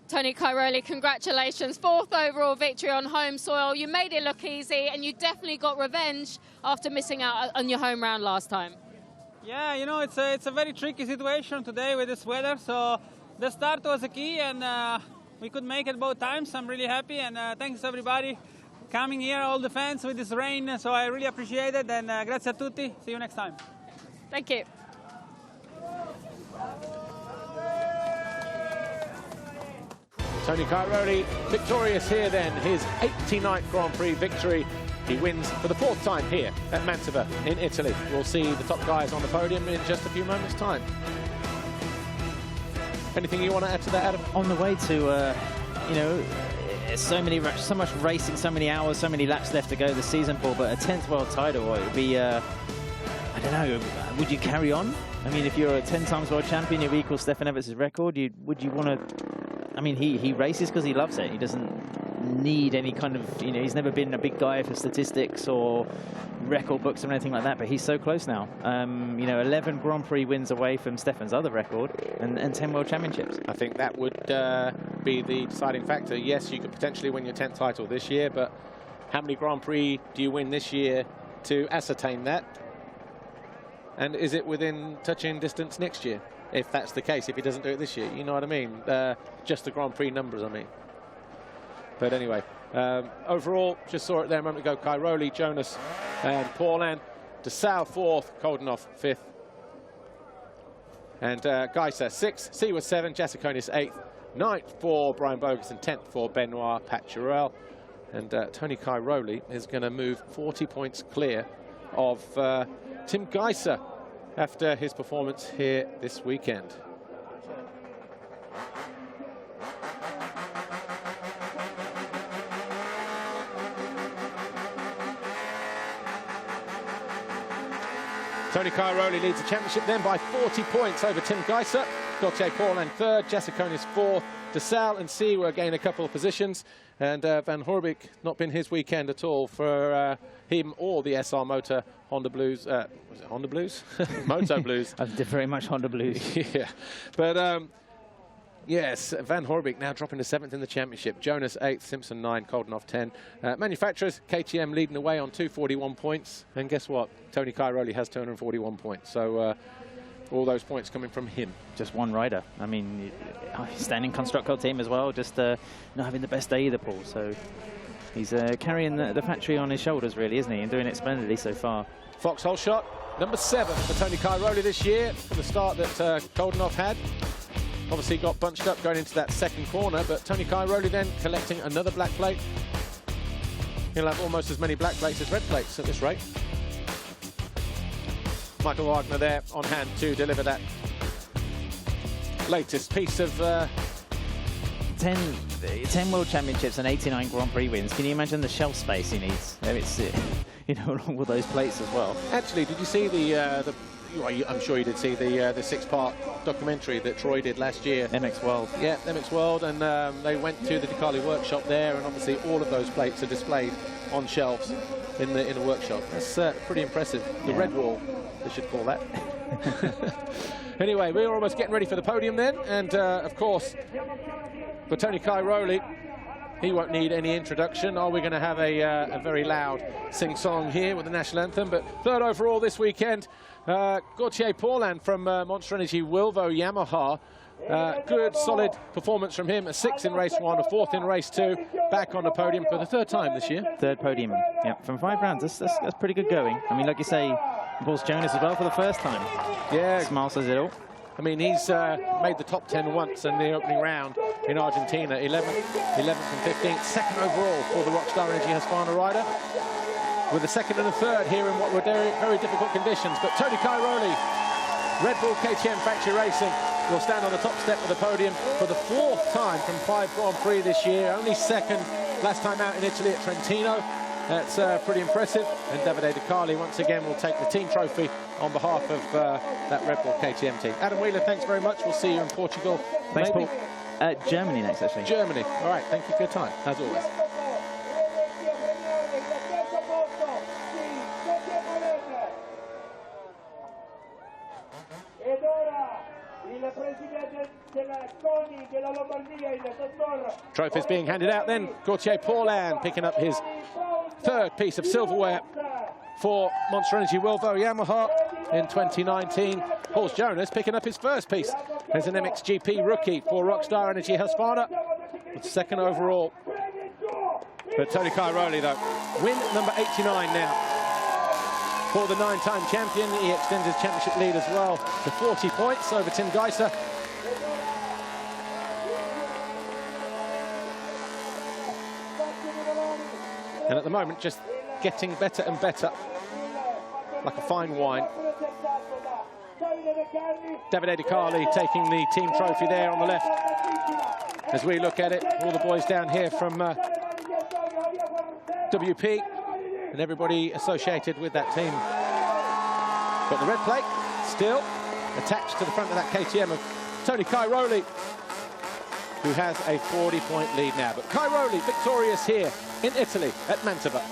Tony Cairoli, congratulations. 4th overall victory on home soil. You made it look easy, and you definitely got revenge after missing out on your home round last time. Yeah, you know, it's a very tricky situation today with this weather, so the start was a key, and we could make it both times. I'm really happy, and thanks everybody coming here, all the fans with this rain, so I really appreciate it, and grazie a tutti. See you next time. Thank you. Tony Cairoli victorious here then, his 89th Grand Prix victory. He wins for the 4th time here at Mantova in Italy. We'll see the top guys on the podium in just a few moments' time. Anything you want to add to that, Adam? On the way to, you know, so much racing, so many hours, so many laps left to go this season, Paul, but a 10th world title, it would be, I don't know, would you carry on? I mean, if you're a 10 times world champion, you equal Stefan Everts' record, would you want to... I mean, he races because he loves it. He doesn't need any kind of, you know, he's never been a big guy for statistics or record books or anything like that, but he's so close now. You know, 11 Grand Prix wins away from Stefan's other record and 10 World Championships. I think that would be the deciding factor. Yes, you could potentially win your 10th title this year, but how many Grand Prix do you win this year to ascertain that? And is it within touching distance next year? If that's the case, if he doesn't do it this year, you know what I mean? Just the Grand Prix numbers, I mean. But anyway, overall, just saw it there a moment ago. Cairoli, Jonas, and Paulin. DeSalle 4th, Coldenhoff 5th. And Gajser 6th, Seaworth 7th, Jaskonis 8th, 9th for Brian Bogus, and 10th for Benoit Paturel. And Tony Cairoli is going to move 40 points clear of Tim Gajser after his performance here this weekend. Tony Cairoli leads the championship then by 40 points over Tim Gajser. Gauthier Paulin 3rd, Jaskonis 4th, DeSalle and Seaworth gain a couple of positions, and Van Horbeke not been his weekend at all for him or the SR Motor Honda Blues. Was it Honda Blues? Moto Blues. Very much Honda Blues. Yeah, but yes, Van Horbeke now dropping to 7th in the championship. Jonas 8th, Simpson 9, Coldenhoff 10. Manufacturers, KTM leading the way on 241 points, and guess what? Tony Cairoli has 241 points. So all those points coming from him. Just one rider. I mean, standing constructor team as well, just not having the best day either, Paul. So he's carrying the factory on his shoulders, really, isn't he? And doing it splendidly so far. Foxhole shot, number 7 for Tony Cairoli this year, for the start that Coldenhoff had. obviously got bunched up going into that second corner, but Tony Cairoli then collecting another black plate. He'll have almost as many black plates as red plates at this rate. Michael Wagner there on hand to deliver that latest piece of 10 World Championships and 89 Grand Prix wins. Can you imagine the shelf space he needs? It's, you know, along with those plates as well. Actually, did you see well, I'm sure you did see the 6-part documentary that Troy did last year. MX World. Yeah, MX World, and they went to the Ducati workshop there, and obviously all of those plates are displayed on shelves in the workshop. That's pretty impressive. The red wall, they should call that. Anyway, we're almost getting ready for the podium then, and of course, for Tony Cairoli, he won't need any introduction. We're going to have a very loud sing-song here with the national anthem. But third overall this weekend, Gauthier Paulin from Monster Energy Wilvo Yamaha. Good, solid performance from him. A 6th in race 1, a 4th in race 2. Back on the podium for the 3rd time this year. 3rd podium, yeah, from 5 rounds. That's pretty good going. I mean, like you say, Paul's Jonas as well for the 1st time. Yeah. Smile says it all. I mean, he's made the top 10 once in the opening round in Argentina. 11th and 15th. 2nd overall for the Rockstar Energy Husqvarna rider. With a 2nd and a 3rd here in what were very, very difficult conditions. But Tony Cairoli, Red Bull KTM Factory Racing, will stand on the top step of the podium for the 4th time from 5 Grand Prix this year. Only 2nd last time out in Italy at Trentino. That's pretty impressive. And Davide De Carli once again will take the team trophy on behalf of that Red Bull KTM team. Adam Wheeler, thanks very much. We'll see you in Portugal. Thanks, Paul. Germany next, actually. Germany. All right, thank you for your time, as always. Trophies being handed out then. Gauthier Paulin picking up his 3rd piece of silverware for Monster Energy Wilvo Yamaha in 2019. Paul Jonas picking up his 1st piece as an MXGP rookie for Rockstar Energy Husqvarna, with 2nd overall. But Tony Cairoli, though, win number 89 now for the 9-time champion. He extends his championship lead as well to 40 points over Tim Gajser. And at the moment, just getting better and better, like a fine wine. Davide De Carli taking the team trophy there on the left. As we look at it, all the boys down here from WP and everybody associated with that team. But the red plate still attached to the front of that KTM of Tony Cairoli, who has a 40-point lead now. But Cairoli victorious here in Italy at Mantova.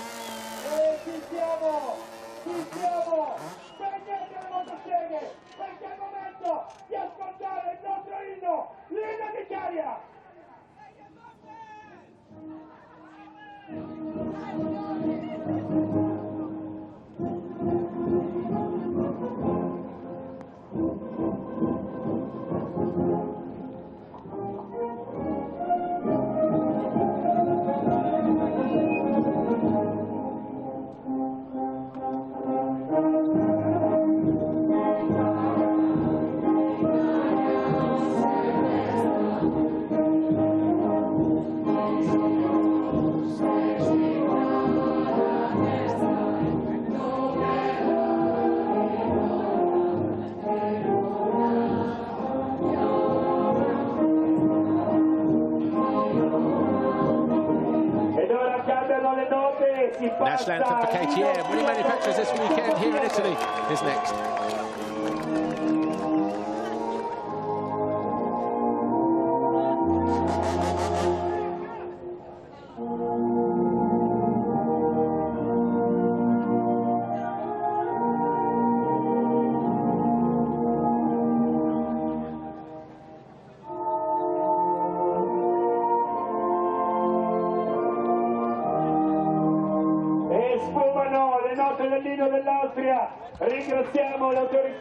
National anthem for KTM. Winning manufacturers this weekend here in Italy is next.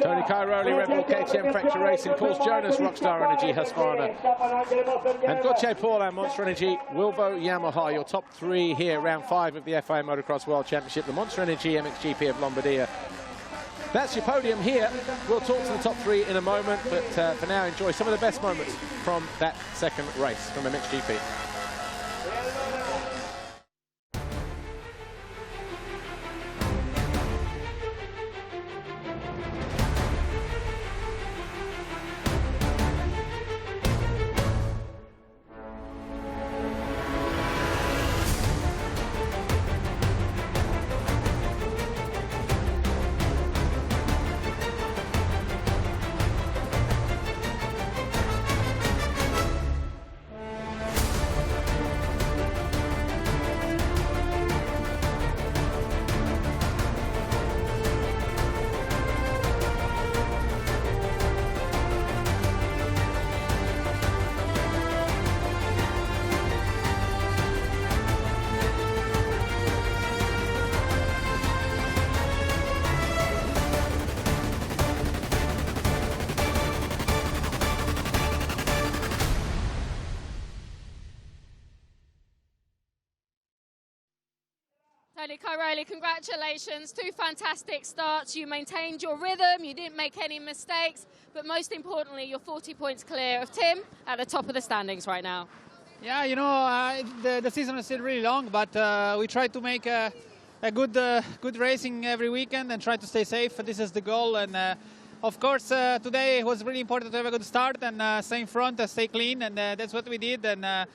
Tony Cairoli, Red Bull KTM Factory Racing, Paul Jonas, Rockstar Energy Husqvarna, and Gauthier Paulin, Monster Energy Wilvo Yamaha. Your top 3 here, round 5 of the FIA Motocross World Championship. The Monster Energy MXGP of Lombardia That's your podium here. We'll talk to the top 3 in a moment, but for now, enjoy some of the best moments from that second race from MXGP. Antonio Cairoli, congratulations. 2 fantastic starts. You maintained your rhythm, you didn't make any mistakes, but most importantly, you're 40 points clear of Tim at the top of the standings right now. Yeah, you know, the season is still really long, but we try to make a good racing every weekend and try to stay safe. This is the goal, and of course today it was really important to have a good start and stay in front, stay clean, and that's what we did. And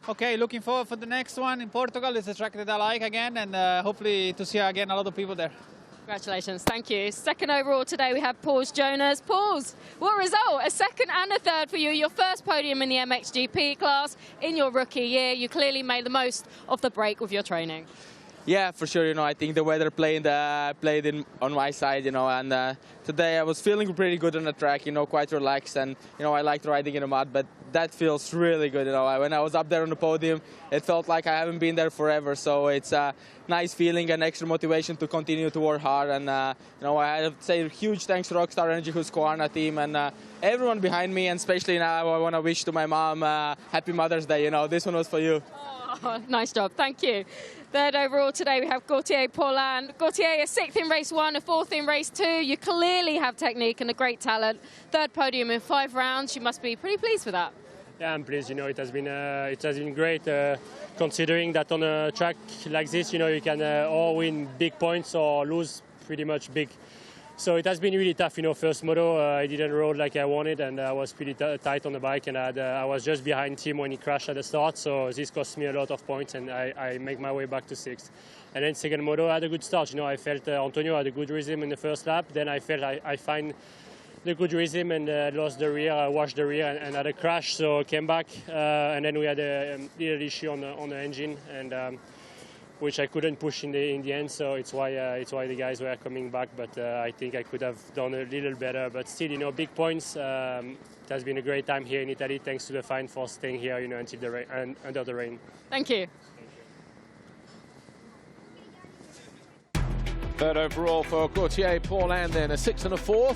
okay, looking forward for the next one in Portugal. It's a track that I like again, and hopefully to see again a lot of people there. Congratulations, thank you. Second overall today we have Paul's Jonas. Paul's, what result? A second and a third for you. Your first podium in the MXGP class in your rookie year. You clearly made the most of the break with your training. Yeah, for sure. You know, I think the weather played in on my side. You know, and today I was feeling pretty good on the track. You know, quite relaxed, and you know, I liked riding in the mud. But that feels really good. You know, when I was up there on the podium, it felt like I haven't been there forever. So it's a nice feeling and extra motivation to continue to work hard. And you know, I have to say huge thanks to Rockstar Energy, Husqvarna team, and everyone behind me. And especially now, I want to wish to my mom Happy Mother's Day. You know, this one was for you. Oh, nice job, thank you. Third overall today we have Gautier Paulin. Gautier, a 6th in race 1, a 4th in race 2. You clearly have technique and a great talent. Third podium in 5 rounds. You must be pretty pleased with that. Yeah, I'm pleased. You know, it has been great considering that on a track like this, you know, you can or win big points or lose pretty much big. So it has been really tough, you know. First moto, I didn't roll like I wanted, and I was pretty tight on the bike, and I was just behind Tim when he crashed at the start. So this cost me a lot of points, and I make my way back to 6th. And then second moto, I had a good start. You know, I felt Antonio had a good rhythm in the first lap. Then I felt I find the good rhythm and lost the rear, washed the rear, and had a crash. So came back, and then we had a little issue on the engine, and which I couldn't push in the end. So it's why the guys were coming back. But I think I could have done a little better. But still, you know, big points. It has been a great time here in Italy. Thanks to the fine for staying here, you know, until the rain, under the rain. Thank you. Third overall for Gautier Paulin, then a 6th and a 4th.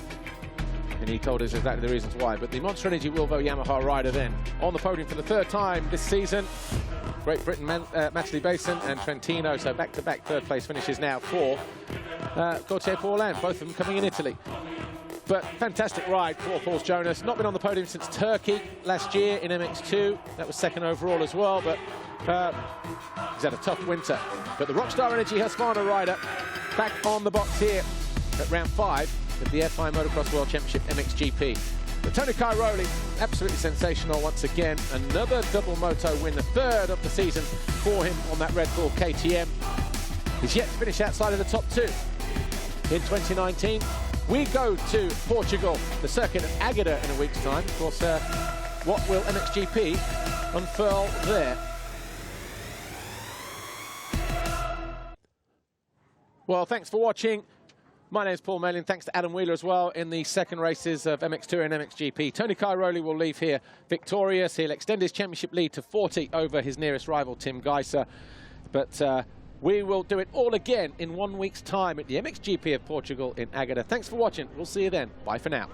And he told us exactly the reasons why. But the Monster Energy Wilvo Yamaha rider then on the podium for the 3rd time this season. Great Britain, Matterley Basin and Trentino, so back-to-back 3rd place finishes now for Gautier Paulin, both of them coming in Italy. But fantastic ride for Paul's Jonas. Not been on the podium since Turkey last year in MX2. That was 2nd overall as well, but he's had a tough winter. But the Rockstar Energy Husqvarna rider back on the box here at round 5 of the FI Motocross World Championship MXGP. Antonio Cairoli, absolutely sensational once again. Another double moto win, the 3rd of the season for him on that Red Bull KTM. He's yet to finish outside of the top 2 in 2019. We go to Portugal, the circuit of Agada in a week's time. Of course, what will MXGP unfurl there? Well, thanks for watching. My name's Paul Malin. Thanks to Adam Wheeler as well in the second races of MX2 and MXGP. Tony Cairoli will leave here victorious. He'll extend his championship lead to 40 over his nearest rival, Tim Gajser. But we will do it all again in 1 week's time at the MXGP of Portugal in Agada. Thanks for watching. We'll see you then. Bye for now.